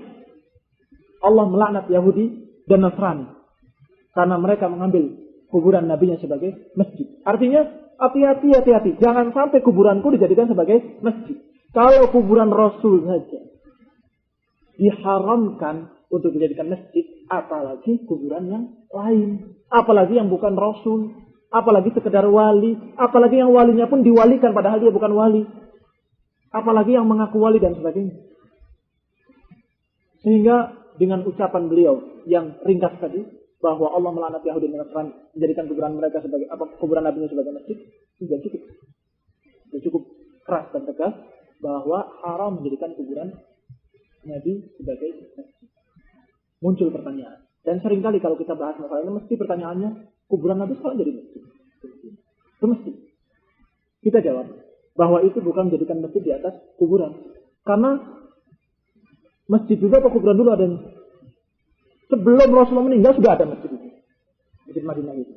Allah melaknat Yahudi dan Nasrani karena mereka mengambil kuburan nabinya sebagai masjid. Artinya hati-hati. Jangan sampai kuburanku dijadikan sebagai masjid. Kalau kuburan Rasul saja diharamkan untuk dijadikan masjid, apalagi kuburan yang lain. Apalagi yang bukan Rasul. Apalagi sekedar wali. Apalagi yang walinya pun diwalikan padahal dia bukan wali. Apalagi yang mengaku wali dan sebagainya. Sehingga dengan ucapan beliau yang ringkas tadi, bahwa Allah melaknat Yahudi dan Nasrani, menjadikan kuburan mereka sebagai kuburan nabinya sebagai masjid, sudah cukup. Sudah cukup keras dan tegas bahwa haram menjadikan kuburan nabi sebagai masjid. Muncul pertanyaan. Dan seringkali kalau kita bahas masalah ini, mesti pertanyaannya, kuburan nabi sekarang jadi masjid. Itu mesti. Kita jawab bahwa itu bukan menjadikan masjid di atas kuburan. Karena masjid dulu atau kuburan dulu adanya. Sebelum Rasulullah meninggal sudah ada masjid itu. Masjid Madinah itu.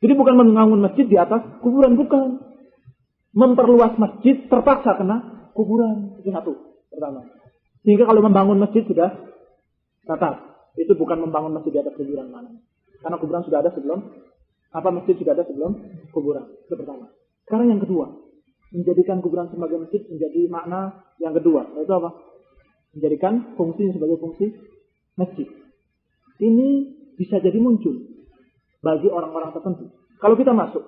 Jadi bukan membangun masjid di atas kuburan, bukan. Memperluas masjid terpaksa kena kuburan. Itu satu. Pertama. Sehingga kalau membangun masjid sudah tetap. Itu bukan membangun masjid di atas kuburan mana. Karena kuburan sudah ada sebelum. Masjid sudah ada sebelum kuburan. Itu pertama. Sekarang yang kedua. Menjadikan kuburan sebagai masjid menjadi makna yang kedua. Yaitu apa? Menjadikan fungsinya sebagai fungsi masjid. Ini bisa jadi muncul bagi orang-orang tertentu. Kalau kita masuk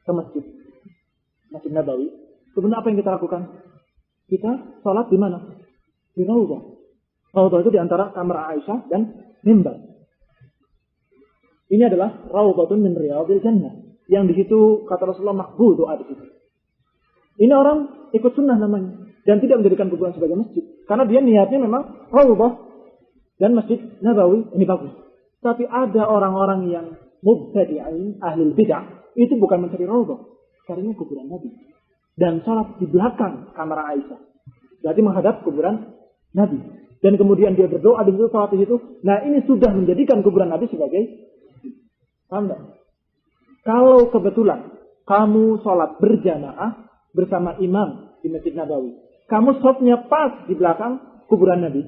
ke masjid Nabawi, sebenarnya apa yang kita lakukan? Kita sholat di mana? Di Raudhah. Raudhah itu di antara kamar Aisyah dan mimbar. Ini adalah Raudhatun min Riyadhil Jannah. Yang di situ kata Rasulullah makbul doa di situ. Ini orang ikut sunnah namanya dan tidak menjadikan kuburan sebagai masjid karena dia niatnya memang Raudhah dan Masjid Nabawi ini bagus. Tapi ada orang-orang yang mubtadi'in, ahli bid'ah, itu bukan mencari Raudhah, carinya kuburan Nabi. Dan sholat di belakang kamar Aisyah. Berarti menghadap kuburan Nabi. Dan kemudian dia berdoa di situ, sholat di situ. Nah, ini sudah menjadikan kuburan Nabi sebagai, paham enggak? Kalau kebetulan kamu sholat berjamaah bersama imam di Masjid Nabawi, kamu shofnya pas di belakang kuburan Nabi,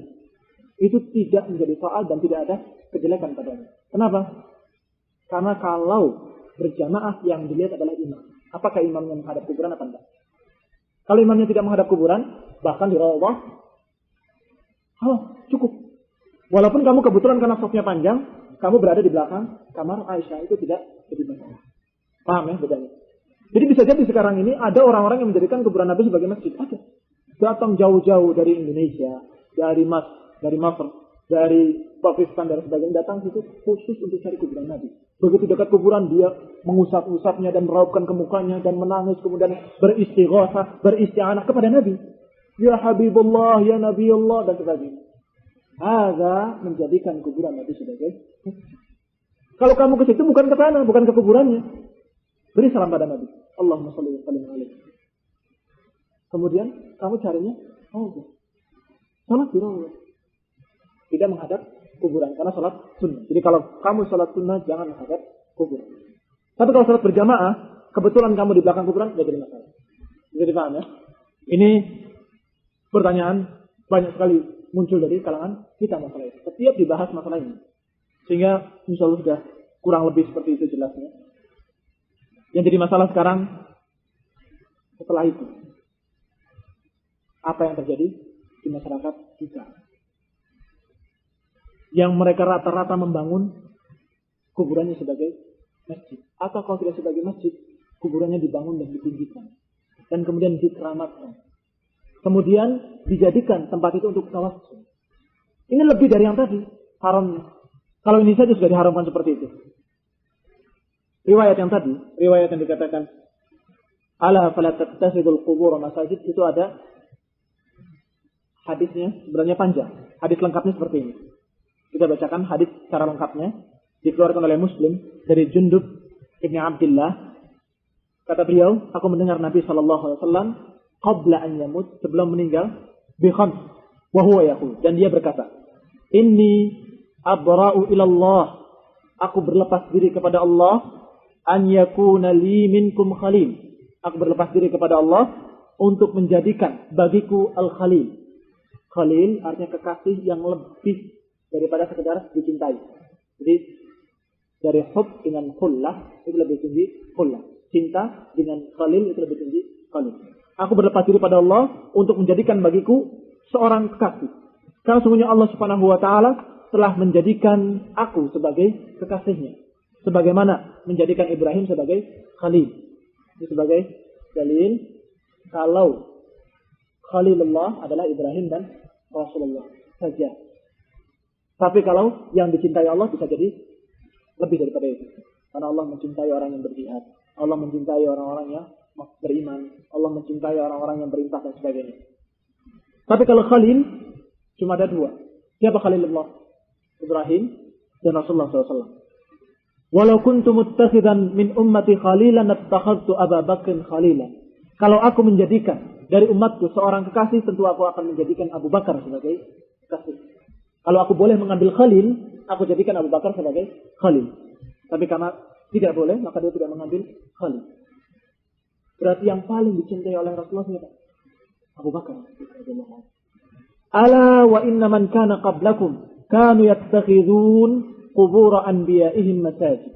itu tidak menjadi soal dan tidak ada kejelekan padanya. Kenapa? Karena kalau berjamaah yang dilihat adalah imam, apakah imamnya menghadap kuburan apa enggak? Kalau imamnya tidak menghadap kuburan, bahkan di Raudhah, cukup. Walaupun kamu kebetulan karena shofnya panjang, kamu berada di belakang kamar Aisyah, itu tidak jadi masalah. Paham ya bedanya? Jadi bisa jadi sekarang ini ada orang-orang yang menjadikan kuburan Nabi sebagai masjid. Ada. Datang jauh-jauh dari Indonesia, dari Masr, dari Pakistan dan sebagainya, datang situ khusus untuk cari kuburan Nabi. Begitu dekat kuburan dia mengusap-usapnya dan meraupkan ke mukanya dan menangis, kemudian beristighatsah, beristi'anah kepada Nabi. Ya Habibullah, ya Nabiullah dan sebagainya. Hadza menjadikan kuburan Nabi sebagai masjid. Kalau kamu ke situ bukan ke sana, bukan ke kuburannya. Beri salam pada Nabi. Allahumma shalli wa sallim alaihi. Kemudian kamu carinya Raudhah. Salat di Raudhah. Tidak menghadap kuburan karena salat sunnah. Jadi kalau kamu salat sunnah jangan menghadap kuburan. Tapi kalau salat berjamaah, kebetulan kamu di belakang kuburan tidak jadi masalah. Jadi paham ya? Ini pertanyaan banyak sekali muncul dari kalangan kita masalah ini. Setiap dibahas masalah ini. Sehingga insya Allah sudah kurang lebih seperti itu jelasnya. Yang jadi masalah sekarang setelah itu, apa yang terjadi di masyarakat kita? Yang mereka rata-rata membangun kuburannya sebagai masjid. Atau kalau tidak sebagai masjid, kuburannya dibangun dan ditinggikan. Dan kemudian dikeramatkan. Kemudian dijadikan tempat itu untuk tawassul. Ini lebih dari yang tadi, haramnya. Kalau ini saja sudah diharamkan seperti itu. Riwayat yang tadi, riwayat yang dikatakan ala fala tattakhidul qubur masajid, itu ada hadisnya, sebenarnya panjang. Hadis lengkapnya seperti ini. Kita bacakan hadis secara lengkapnya, dikeluarkan oleh Muslim dari Jundub Ibn Abdillah. Kata beliau, aku mendengar Nabi SAW qabla an yamut, sebelum meninggal, bi khams wa huwa yaqul, dan dia berkata, inni abra'u ilallah, aku berlepas diri kepada Allah, an yakuna li minkum khalil, aku berlepas diri kepada Allah untuk menjadikan bagiku al-khalil. Khalil artinya kekasih yang lebih daripada sekedar dicintai. Jadi dari hub dengan khullah itu lebih tinggi khullah. Cinta dengan khalil itu lebih tinggi khalil. Aku berlepas diri pada Allah untuk menjadikan bagiku seorang kekasih. Karena sungguhnya Allah Subhanahu wa taala telah menjadikan aku sebagai kekasihnya. Sebagaimana menjadikan Ibrahim sebagai khalil. Itu sebagai dalil kalau Khalilullah adalah Ibrahim dan Rasulullah saja. Tapi kalau yang dicintai Allah bisa jadi lebih daripada itu. Karena Allah mencintai orang yang berjihad. Allah mencintai orang-orang yang beriman. Allah mencintai orang-orang yang berinfak dan sebagainya. Tapi kalau Khalil cuma ada dua. Siapa Khalilullah? Ibrahim dan Rasulullah SAW. Walau kuntu muttakhidan min ummati khalilan attakhadtu Abu Bakr khalilan. Kalau aku menjadikan dari umatku seorang kekasih, tentu aku akan menjadikan Abu Bakar sebagai kekasih. Kalau aku boleh mengambil khalil, aku jadikan Abu Bakar sebagai khalil. Tapi karena tidak boleh, maka dia tidak mengambil khalil. Berarti yang paling dicintai oleh Rasulullah siapa? Abu Bakar. Ala wa inna man kana qablakum kanu yattakhidun qubur anbiya'ihim masajid.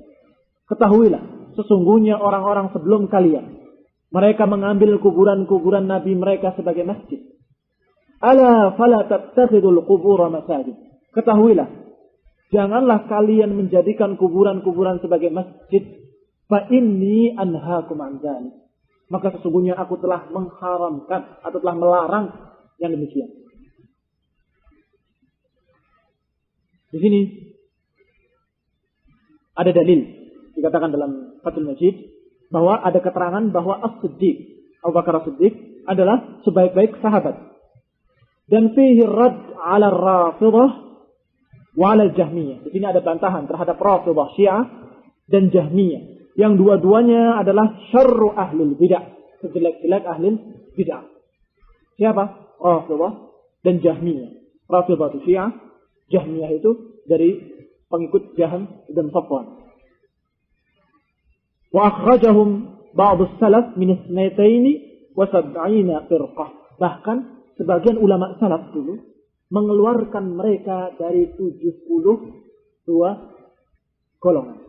Ketahuilah, sesungguhnya orang-orang sebelum kalian, mereka mengambil kuburan-kuburan nabi mereka sebagai masjid. Ala fala tattakhidul qubur masajid. Ketahuilah, janganlah kalian menjadikan kuburan-kuburan sebagai masjid. Fa inni anhaakum an dzalik. Maka sesungguhnya aku telah mengharamkan atau telah melarang yang demikian. Di sini ada dalil dikatakan dalam Fathul Majid bahwa ada keterangan bahwa As-Siddiq, Abu Bakar As-Siddiq adalah sebaik-baik sahabat. Dan fihi rad 'ala Rafidah wa 'ala Jahmiyah. Di sini ada bantahan terhadap Rafidah Syiah dan Jahmiyah yang dua-duanya adalah syarru ahlil bid'ah, sejelek-jelek ahlil bid'ah. Siapa? Rafidhah dan Jahmiyah. Rafidhah itu Syiah, Jahmiyah itu dari pengikut Jahm dan Safwan. Wa akhrajahum ba'd as-salaf min 72 firqah. Bahkan sebagian ulama salaf dulu mengeluarkan mereka dari 72 golongan.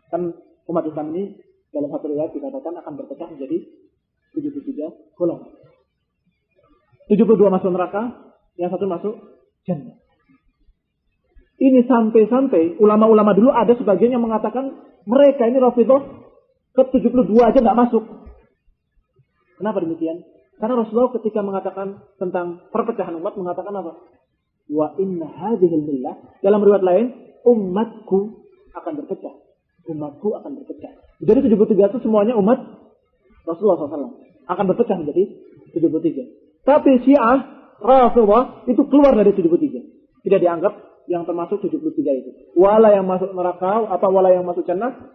Kan umat Islam ini dalam satu riwayat dikatakan akan berpecah menjadi 73 golongan. 72 masuk neraka, yang satu masuk jannah. Ini sampai-sampai ulama-ulama dulu ada sebagian yang mengatakan mereka ini Rafidhah ke 72 aja nggak masuk. Kenapa demikian? Karena Rasulullah ketika mengatakan tentang perpecahan umat mengatakan apa? Wa inna hadhil millah, dalam riwayat lain umatku akan berpecah. Umatku akan berpecah. Jadi 73 itu semuanya umat Rasulullah SAW akan berpecah menjadi 73. Tapi Syiah Rafidhah itu keluar dari 73. Tidak dianggap yang termasuk 73 itu. Wala yang masuk neraka atau wala yang masuk jannah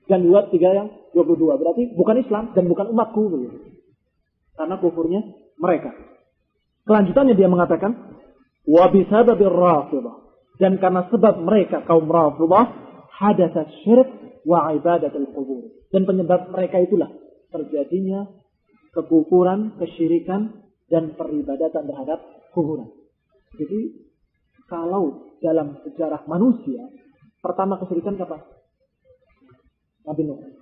dan dua tiga yang 22. Berarti bukan Islam dan bukan umatku begitu. Karena kufurnya mereka. Kelanjutannya dia mengatakan wa bisababir Rafidhah, dan karena sebab mereka kaum Rafidhah hadatsa syirik wa ibadatul qubur, dan penyebab mereka itulah terjadinya kekufuran, kesyirikan dan peribadatan terhadap kuburan. Jadi kalau dalam sejarah manusia pertama kesyirikan kapan? Nabi Nuh.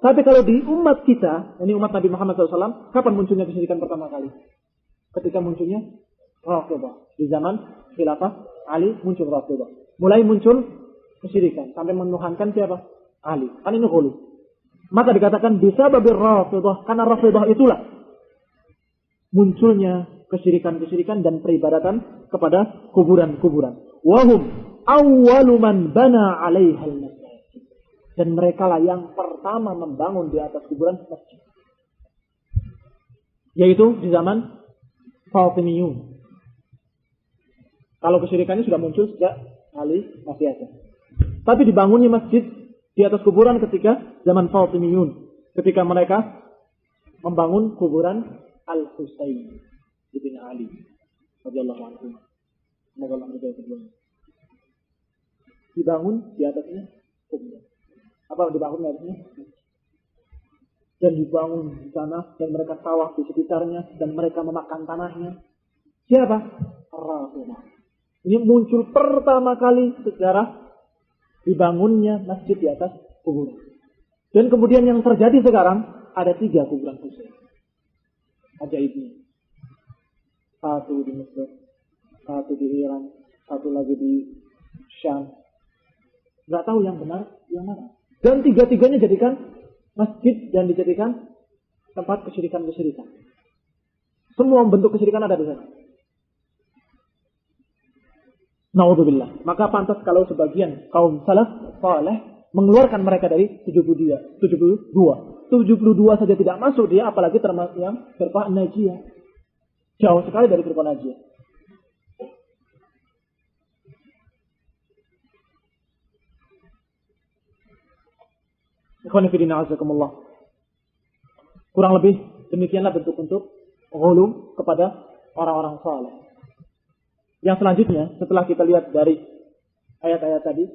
Tapi kalau di umat kita, ini umat Nabi Muhammad SAW, kapan munculnya kesyirikan pertama kali? Ketika munculnya Rafidhah. Di zaman khilafah Ali muncul Rafidhah. Mulai muncul kesyirikan sampai menuhankan siapa? Ali. Kan ini ghulu. Maka dikatakan bisa babir Rafidhah, karena Rafidhah itulah munculnya kesyirikan-kesyirikan dan peribadatan kepada kuburan-kuburan. Wahum awwalu man bana 'alaiha al-masjid. Dan mereka lah yang pertama membangun di atas kuburan masjid. Yaitu di zaman Fatimiyun. Kalau kesyirikannya sudah muncul sejak Ali masih ada. Tapi dibangunnya masjid di atas kuburan ketika zaman Fatimiyun. Ketika mereka membangun kuburan Al-Husain ibn Ali radhiyallahu anhu. Semoga Allah meridai keduanya. Dibangun di atasnya kuburan. Apa dibangun di atasnya? Dan dibangun di sana dan mereka sawah di sekitarnya dan mereka memakan tanahnya. Siapa? Rafidhah. Ini muncul pertama kali sejarah dibangunnya masjid di atas kuburan. Dan kemudian yang terjadi sekarang ada 3 kuburan Husain. Ajaibnya. Satu di Mesir, satu di Iran, satu lagi di Syam. Nggak tahu yang benar, yang mana. Dan 3-tiganya jadikan masjid dan dijadikan tempat kesyirikan-kesyirikan. Semua bentuk kesyirikan ada di sana. Na'udzubillah. Maka pantas kalau sebagian kaum salaf saleh mengeluarkan mereka dari 72. 72 saja tidak masuk dia, apalagi termasuk yang firqah Najiyah. Jauh sekali dari firqah Najiyah. Ikhwan fillah azakumullah. Kurang lebih demikianlah bentuk-bentuk ghulu kepada orang-orang saleh. Yang selanjutnya, setelah kita lihat dari ayat-ayat tadi,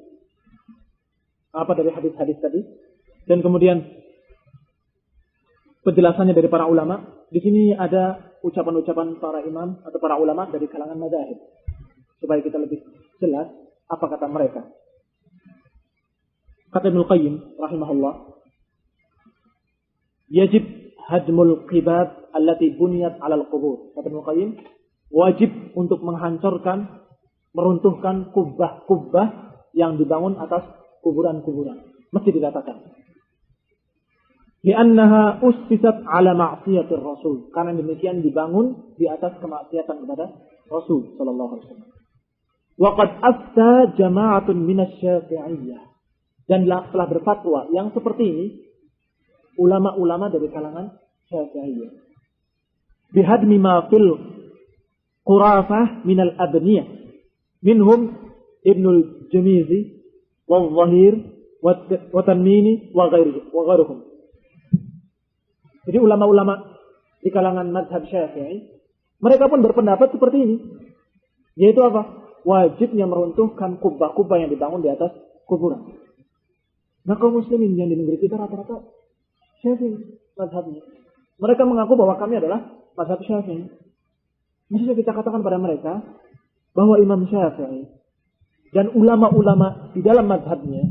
dari hadis-hadis tadi, dan kemudian penjelasannya dari para ulama, di sini ada ucapan-ucapan para imam atau para ulama dari kalangan madzhab, supaya kita lebih jelas apa kata mereka. Kata Ibnu Qayyim rahimahullah, yajib hadmul qibab allati buniyat 'alal qubur. Kata Ibnu Qayyim, wajib untuk menghancurkan, meruntuhkan kubah-kubah yang dibangun atas kuburan-kuburan. Mesti dikatakan. Li'annaha ussisat 'ala ma'siyatir Rasul. Karena demikian dibangun di atas kemaksiatan kepada Rasul sallallahu alaihi wasallam. Wa qad afta jama'atun minasy-Syafi'iyyah. Dan telah berfatwa yang seperti ini ulama-ulama dari kalangan Syafi'iyah. Bihadmi ma fil qurafah min al-abniyah. Minhum Ibnul Jamizi wal Zahir wa tanmini wa ghairuhum. Jadi ulama-ulama di kalangan mazhab Syafi'i, mereka pun berpendapat seperti ini. Yaitu apa? Wajibnya meruntuhkan kubah-kubah yang dibangun di atas kuburan. Nah, kaum muslimin yang di negeri kita rata-rata Syafi'i mazhabnya. Mereka mengaku bahwa kami adalah mazhab Syafi'i. Maksudnya kita katakan pada mereka bahwa Imam Syafi'i dan ulama-ulama di dalam mazhabnya,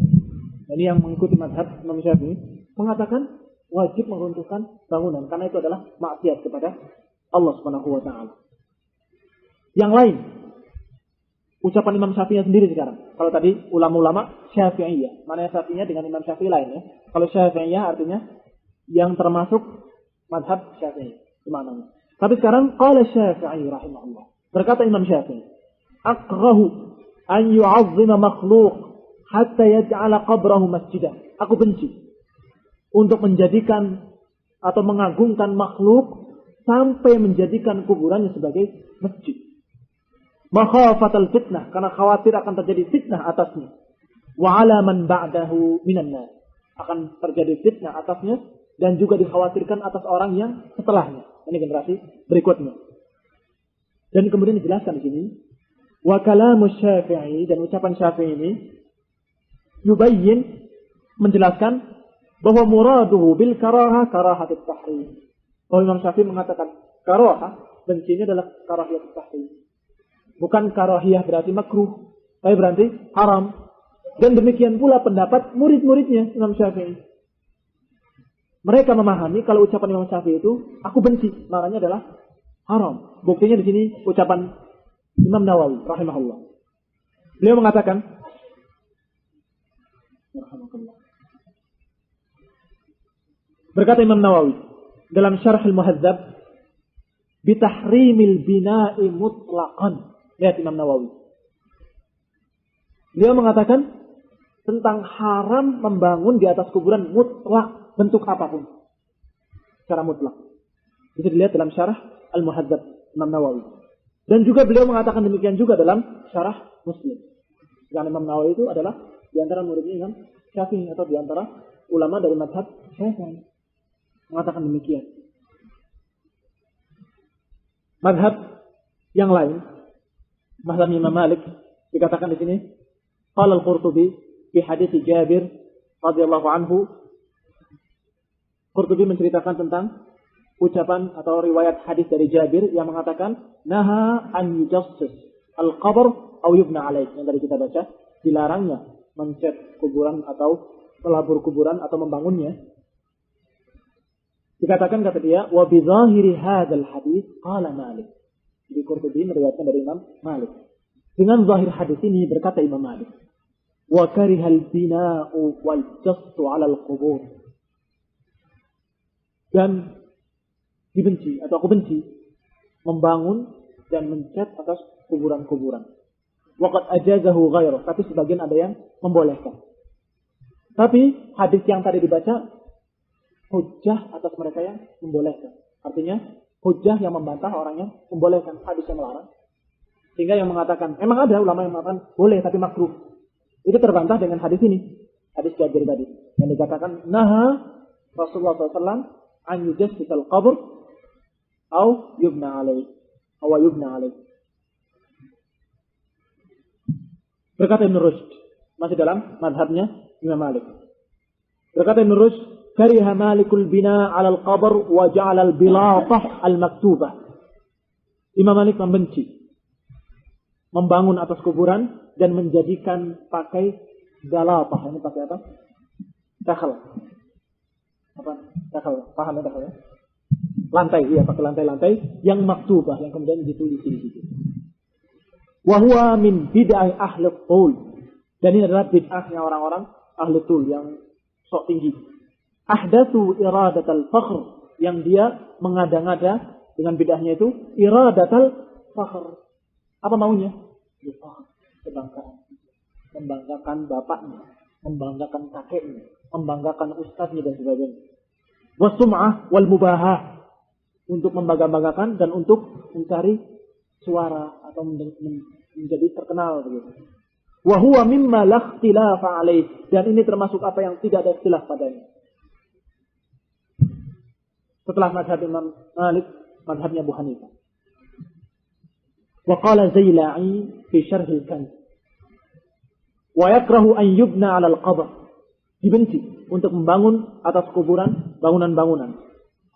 ini yang mengikuti mazhab Imam Syafi'i, mengatakan wajib meruntuhkan bangunan karena itu adalah maksiat kepada Allah Subhanahu wa taala. Yang lain, ucapan Imam Syafi'i sendiri sekarang. Kalau tadi ulama-ulama Syafi'iyah, mana Syafi'iyah dengan Imam Syafi'i lain ya. Kalau Syafi'iyah artinya yang termasuk mazhab Syafi'i maknanya. Tapi sekarang qala Syafi'i rahimahullah. Berkata Imam Syafi'i, "Akrahu an yu'azzima makhluq hatta yaj'ala qabrahu masjidan." Aku benci untuk menjadikan atau mengagungkan makhluk sampai menjadikan kuburannya sebagai masjid. Makhafatal fitnah, karena khawatir akan terjadi fitnah atasnya. Wa 'ala man ba'dahu minan nas, akan terjadi fitnah atasnya dan juga dikhawatirkan atas orang yang setelahnya. Ini generasi berikutnya. Dan kemudian dijelaskan di sini, wa kalamu Syafi'i, dan ucapan Syafi'i ini yubayyin, menjelaskan bahwa muraduhu bil karahah karahatut tahrim. Bahwa Imam Syafi'i mengatakan karahah, bencinya adalah karahatut tahrim. Bukan karahiyah berarti makruh, tapi berarti haram. Dan demikian pula pendapat murid-muridnya Imam Syafi'i. Mereka memahami kalau ucapan Imam Syafi'i itu aku benci, maknanya adalah haram. Buktinya di sini ucapan Imam Nawawi rahimahullah. Beliau mengatakan, berkata Imam Nawawi dalam Syarh Al-Muhadzab, bitahrimil bina'i mutlaqan. Lihat Imam Nawawi. Beliau mengatakan tentang haram membangun di atas kuburan mutlak, bentuk apapun. Secara mutlak. Bisa dilihat dalam Syarh Al-Muhadzab Imam Nawawi. Dan juga beliau mengatakan demikian juga dalam Syarah Muslim. Yang Imam Nawawi itu adalah di antara muridnya Imam Syafi'i atau di antara ulama dari mazhab Syafi'i. Mengatakan demikian. Mazhab yang lain, mazhab Imam Malik, dikatakan di sini, qala Al-Qurtubi fi hadits Jabir radhiyallahu anhu. Qurtubi menceritakan tentang ucapan atau riwayat hadis dari Jabir yang mengatakan naha an yujassis al-qabr aw yubna alaih, yang tadi kita baca, dilarangnya mencat kuburan atau melabur kuburan atau membangunnya. Dikatakan kata dia, wa bi zahiri hadzal hadis qala Malik. Jadi Qurtubi meriwayatkan dari Imam Malik. Dengan zahir hadis ini berkata Imam Malik, wa karihal bina'u wal jassu 'ala al-qubur. Dan dibenci atau aku benci membangun dan mencat atas kuburan-kuburan. Waqad ajazahu ghairuh, tapi sebagian ada yang membolehkan. Tapi hadis yang tadi dibaca hujjah atas mereka yang membolehkan. Artinya hujjah yang membantah orang yang membolehkan, hadis yang melarang. Sehingga yang mengatakan, memang ada ulama yang mengatakan boleh tapi makruh. Itu terbantah dengan hadis ini. Hadis Jabir tadi. Yang dikatakan, naha Rasulullah SAW an yujassis al-qabr au yubna alaih. Awa yubna alaih. Berkata Ibn Rushd, masih dalam madhabnya Imam Malik. Berkata Ibn Rushd, kariha Malikul bina ala al-qabr wa ja'ala al-bilatah al-maktubah. Imam Malik membenci membangun atas kuburan dan menjadikan pakai galatah. Ini pakai apa? Dakhal. Apa? Dakhal. Paham ya dakhal ya? Lantai, iya pakai lantai-lantai yang maktubah, yang kemudian ditulis di situ. Wa huwa min bid'ah ahli tul. Dan ini adalah bid'ahnya orang-orang ahli tul yang sok tinggi. Ahdatsu iradatal fakhr, yang dia mengada-ngada dengan bid'ahnya itu iradatal fakhr. Apa maunya? Kebanggaan. Membanggakan bapaknya, membanggakan kakeknya, membanggakan ustadznya dan sebagainya. Wasum'ah wal mubahah, untuk membangga-banggakan dan untuk mencari suara atau menjadi terkenal begitu. Wa huwa mimma la ikhtilafa alaih. Dan ini termasuk apa yang tidak ada ikhtilaf padanya. Setelah mazhab Imam Malik, mazhabnya Abu Hanifah. Wa qala Zaila'i fi syarh al-Kanz. Wa yakrahu an yubna 'ala al-qabr. Dibenci untuk membangun atas kuburan bangunan-bangunan.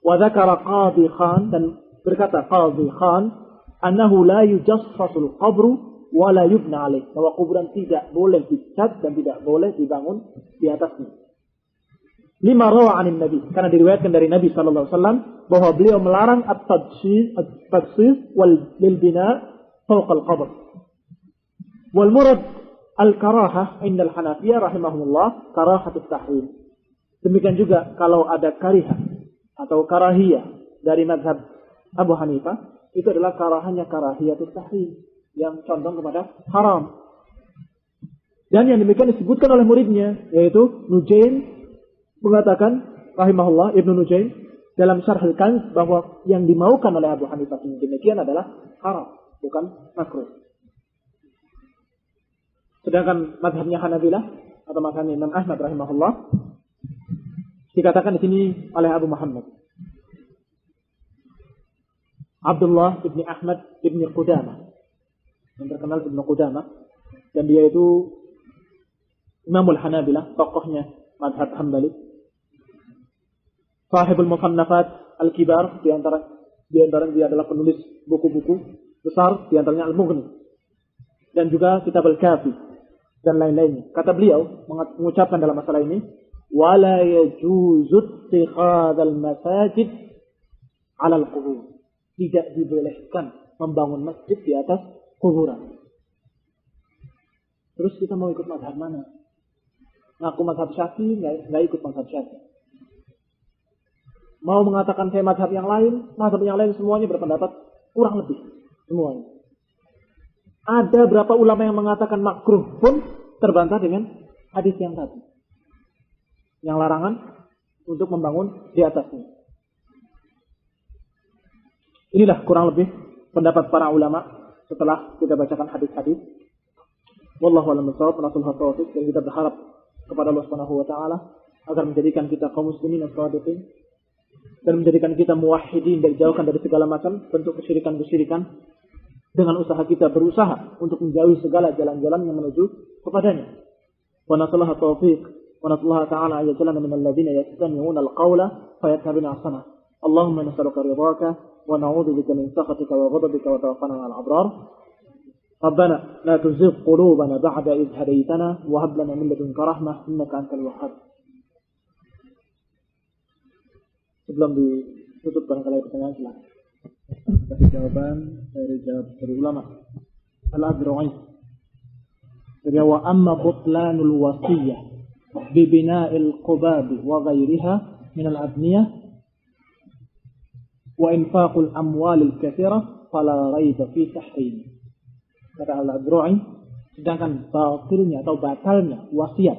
Wa dzakara Qadhi Khan, dan berkata Qadhi Khan, annahu la yujassasul qabru wa la yubna 'alaih. Bahwa kuburan tidak boleh dicat dan tidak boleh dibangun di atasnya. Lima rawa 'anil Nabi, karena diriwayatkan dari Nabi sallallahu alaihi wasallam bahwa beliau melarang at-tadsis wal bina fawqa al-qabr. Wal murad al-karahah inda al-Hanafiyah rahimahumullah karahatut tahrim. Demikian juga kalau ada karihah atau karahiyah dari mazhab Abu Hanifah, itu adalah karahanya karahiyatut tahrim, yang condong kepada haram. Dan yang demikian disebutkan oleh muridnya, yaitu Nujaim, mengatakan rahimahullah, Ibnu Nujaim dalam Syarh al-Kanz, bahwa yang dimaukan oleh Abu Hanifah demikian adalah haram, bukan makruh. Sedangkan mazhabnya Hanabilah atau mazhabnya Imam Ahmad rahimahullah dikatakan di sini oleh Abu Muhammad Abdullah ibni Ahmad ibni Qudamah, yang terkenal Ibnu Qudamah, dan dia itu Imamul Hanabilah, tokohnya mazhab Hambali, sahibul musannafat al-kibar, di antara dia adalah penulis buku-buku besar, di antaranya Al-Mughni dan juga Kitab Al-Kafi dan lain-lainnya. Kata beliau mengucapkan dalam masalah ini, wala yajuzu ittikhadul masajid 'ala al-qubur. Tidak dibolehkan membangun masjid di atas kuburan. Terus kita mau ikut mazhab mana? Ngaku mazhab Syafi'i, nggak ikut mazhab Syafi'i. Mau mengatakan saya mazhab yang lain semuanya berpendapat kurang lebih semuanya. Ada berapa ulama yang mengatakan makruh pun terbantah dengan hadis yang tadi, yang larangan untuk membangun di atasnya. Inilah kurang lebih pendapat para ulama setelah kita bacakan hadis-hadis. Wallahu a'lam bishawab. Nasallahu taufiq, dan kita berharap kepada Allah Subhanahu wa taala agar menjadikan kita kaum muslimin yang shadiqin dan menjadikan kita muwahhidin, dan dijauhkan dari segala macam bentuk kesyirikan-kesyirikan, dengan usaha kita berusaha untuk menjauhi segala jalan-jalan yang menuju kepadanya. Wa nasallahu taufiq wa nasallahu ta'ala ayyajalana minal ladzina yastami'una al-qawla fayattabi'una ahsana. Allahumma nas'aluka ridhaka wa na'udzu bika min sakhatika wa ghadabika wa tawaffana 'alal abrar. Rabbana la tuzigh qulubana ba'da idh hadaytana wa hab lana min ladunka rahmah innaka antal wahhab. Sebelum ditutup barangkali pertanyaan, silakan. Kasih jawaban dari ulama. Al-Adru'i. Jadi wa amma butlanul wasiyah bi bina'il qubabi wa ghairiha min al-abniyah wa infaqul amwalil katsirah fala raiba fi tahrim. Kata Al-Adru'i, sedangkan batalnya atau batalnya wasiat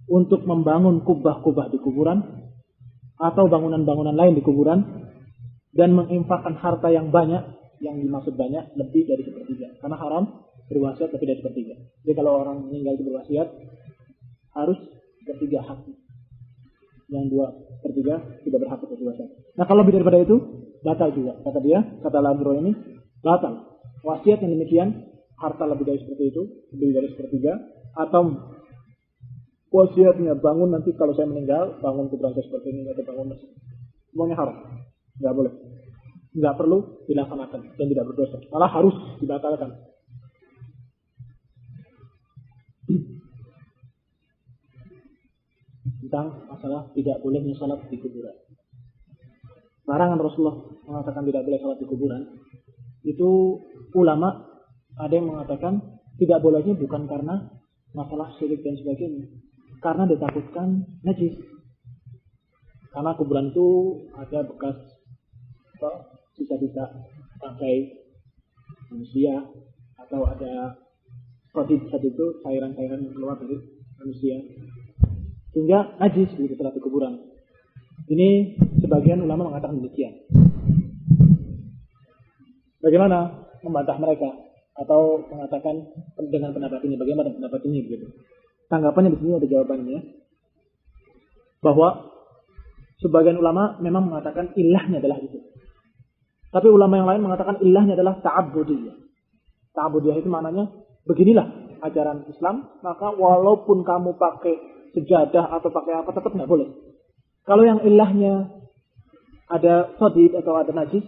untuk membangun kubah-kubah di kuburan atau bangunan-bangunan lain di kuburan dan menginfakkan harta yang banyak, yang dimaksud banyak lebih dari sepertiga, karena haram berwasiat lebih dari sepertiga. Jadi kalau orang meninggal itu berwasiat harus sepertiga hak, yang 2/3 tidak berhak untuk berwasiat. Nah kalau lebih daripada itu batal juga, kata dia, kata Al-Adru'i ini batal. Wasiat yang demikian, harta lebih dari seperti itu, lebih dari sepertiga, atau wasiatnya bangun nanti kalau saya meninggal, bangun kuburan saya seperti ini, atau bangun masjid. Semuanya haram, nggak boleh, nggak perlu dilaksanakan dan tidak berdosa, malah harus dibatalkan. Tentang masalah tidak bolehnya salat di kuburan. Larangan Rasulullah mengatakan tidak boleh salat di kuburan. Itu ulama ada yang mengatakan tidak bolehnya bukan karena masalah syirik dan sebagainya, karena ditakutkan najis. Karena kuburan itu ada bekas sisa-sisa bangkai manusia, atau ada saat itu cairan-cairan yang keluar dari manusia, sehingga najis begitu setelah di kuburan. Ini sebagian ulama mengatakan demikian. Bagaimana membantah mereka atau mengatakan dengan pendapat ini? Bagaimana pendapat ini? Begitu. Tanggapannya di sini ada jawabannya. Bahwa sebagian ulama memang mengatakan ilahnya adalah itu. Tapi ulama yang lain mengatakan ilahnya adalah ta'abbudiyah. Ta'abbudiyah itu maknanya beginilah ajaran Islam, maka walaupun kamu pakai sejadah atau pakai apa tetap nggak boleh. Kalau yang ilahnya ada sodid atau ada najis,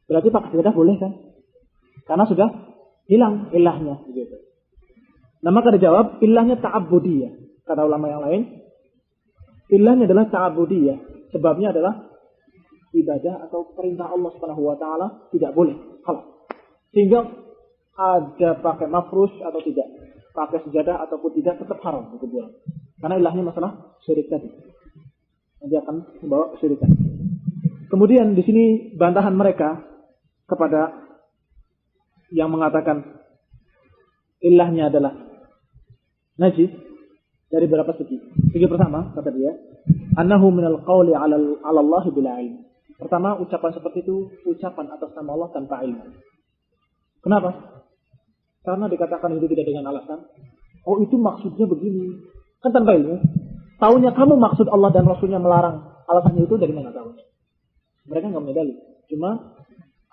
berarti pakai sejadah boleh kan? Karena sudah hilang ilahnya. Begitu. Nah maka dijawab ilahnya ta'abbudiyah. Kata ulama yang lain, ilahnya adalah ta'abbudiyah. Sebabnya adalah ibadah atau perintah Allah Subhanahu wa taala tidak boleh halal. Sehingga ada pakai mafrush atau tidak, pakai sejadah ataupun tidak tetap haram di kuburan. Karena ilahnya masalah syirik tadi. Nanti akan membawa kesyirikan. Kemudian di sini bantahan mereka kepada yang mengatakan ilahnya adalah najis dari beberapa segi. Segi pertama kata dia, annahu minal qawli 'ala Allah bila ilm. Pertama, ucapan seperti itu ucapan atas nama Allah tanpa ilmu. Kenapa? Karena dikatakan itu tidak dengan alasan. Oh itu maksudnya begini. Kan tanpa ilmu. Taunya kamu maksud Allah dan Rasulnya melarang. Alasannya itu dari mana tahunya? Mereka nggak punya dalil. Cuma,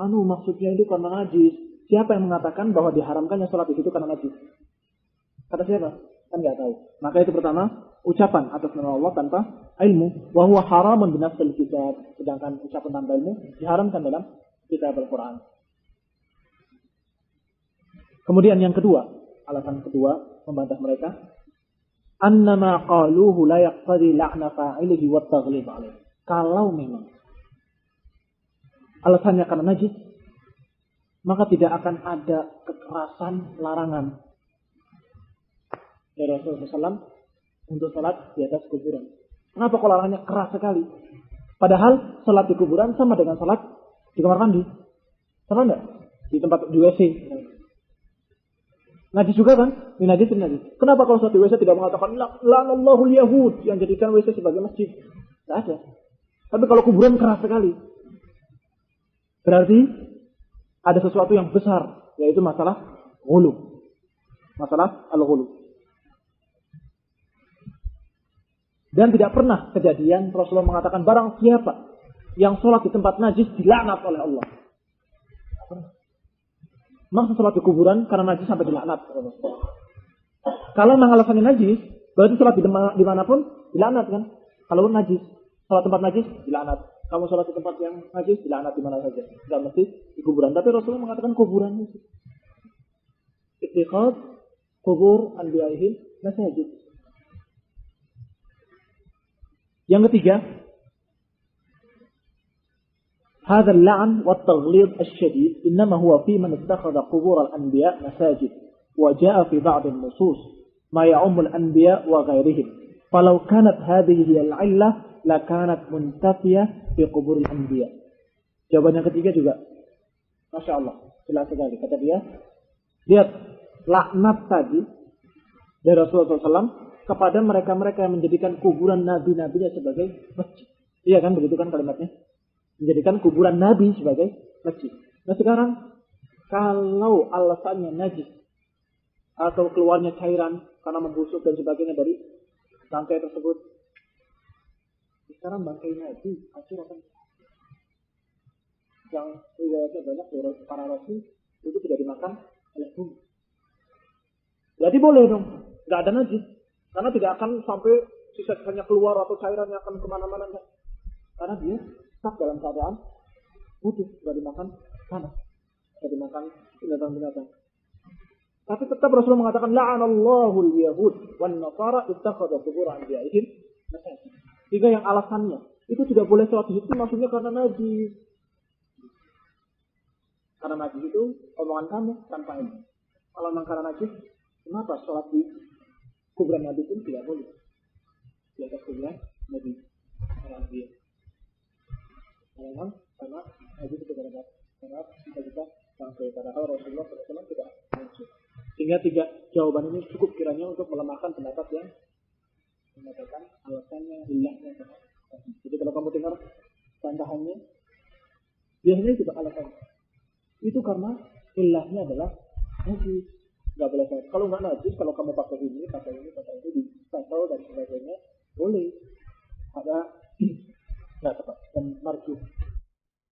maksudnya itu karena najis. Siapa yang mengatakan bahwa diharamkannya sholat itu karena najis? Kata siapa? Kan nggak tahu. Maka itu pertama, ucapan atas nama Allah tanpa ilmu. Wa huwa haramun binafsil kitab. Sedangkan ucapan tanpa ilmu diharamkan dalam kitab Al-Quran. Kemudian yang kedua, alasan kedua membantah mereka, annama qaluhu la yaqtadi la'na fa'ilihi wa taghlib 'alaihi. Kalau memang alasannya karena najis, maka tidak akan ada kekerasan larangan dari Rasulullah SAW untuk salat di atas kuburan. Kenapa kok larangannya keras sekali? Padahal salat di kuburan sama dengan salat di kamar mandi. Sama enggak? Di tempat di WC. Najis juga kan? Ini najis. Kenapa kalau salat di WC tidak mengatakan la'anallahu al-yahud yang jadikan WC sebagai masjid? Tidak ada. Tapi kalau kuburan keras sekali. Berarti ada sesuatu yang besar, yaitu masalah ghulu. Masalah al-ghulu. Dan tidak pernah kejadian Rasulullah mengatakan barang siapa yang sholat di tempat najis dilaknat oleh Allah. Maksud sholat di kuburan karena najis sampai dilaknat. Kalau memang alasannya najis, berarti sholat di manapun dilaknat kan? Kalau najis, sholat tempat najis dilaknat. Kamu sholat di tempat yang najis dilaknat di mana saja. Tidak mesti di kuburan. Tapi Rasulullah mengatakan kuburan itu. Ittikhad kubur anbiya'ihim masajid. Yang ketiga, هذا اللعن والتغليظ الشديد إنما هو في من اتخذ قبور الأنبياء مساجد وجاء في بعض النصوص ما يعم الأنبياء وغيرهم فلو كانت هذه هي العلة لكانت منتفية في قبور الأنبياء. Jawaban yang ketiga juga, Masya Allah, jelas sekali. Kata dia, lihat laknat tadi dari Rasulullah SAW kepada mereka-mereka yang menjadikan kuburan nabi-nabinya sebagai masjid. Iya kan, begitu kan kalimatnya? Menjadikan kuburan nabi sebagai masjid. Nah sekarang, kalau alasannya najis atau keluarnya cairan karena membusuk dan sebagainya dari bangkai tersebut, sekarang bangkai nabi hancur akan yang riwayatnya banyak dari para rasul itu tidak dimakan oleh bumi. Berarti boleh dong, nggak ada najis. Karena tidak akan sampai sisa-sisanya keluar atau cairannya akan kemana-mana. Karena dia tetap dalam keadaan utuh, tidak dimakan tanah, tidak dimakan binatang-binatang. Tapi tetap Rasulullah mengatakan la'anallahu al-yahud wan nasara ittakhadhu qubur anbiya'ihim masajid. Jika yang alasannya itu tidak boleh sholat di situ, maksudnya karena najis. Karena najis itu omongan kamu tanpa ilmu. Kalau memang karena najis, kenapa sholat di kuburan Nabi pun tidak boleh di atas kuburan Nabi? Memang karena Nabi itu benar-benar karena kita sampai padahal Rasulullah SAW tidak muncul. Sehingga tiga jawaban ini cukup kiranya untuk melemahkan pendapat yang mengatakan alasannya ilahnya. Jadi kalau kamu dengar bantahannya, biasanya juga alasannya itu karena ilahnya adalah najis. nggak boleh sholat. Kalau nggak najis, kalau kamu pakai ini, pakai itu, di stempel dan sebagainya, boleh. Ada nggak tepat dan marjuh.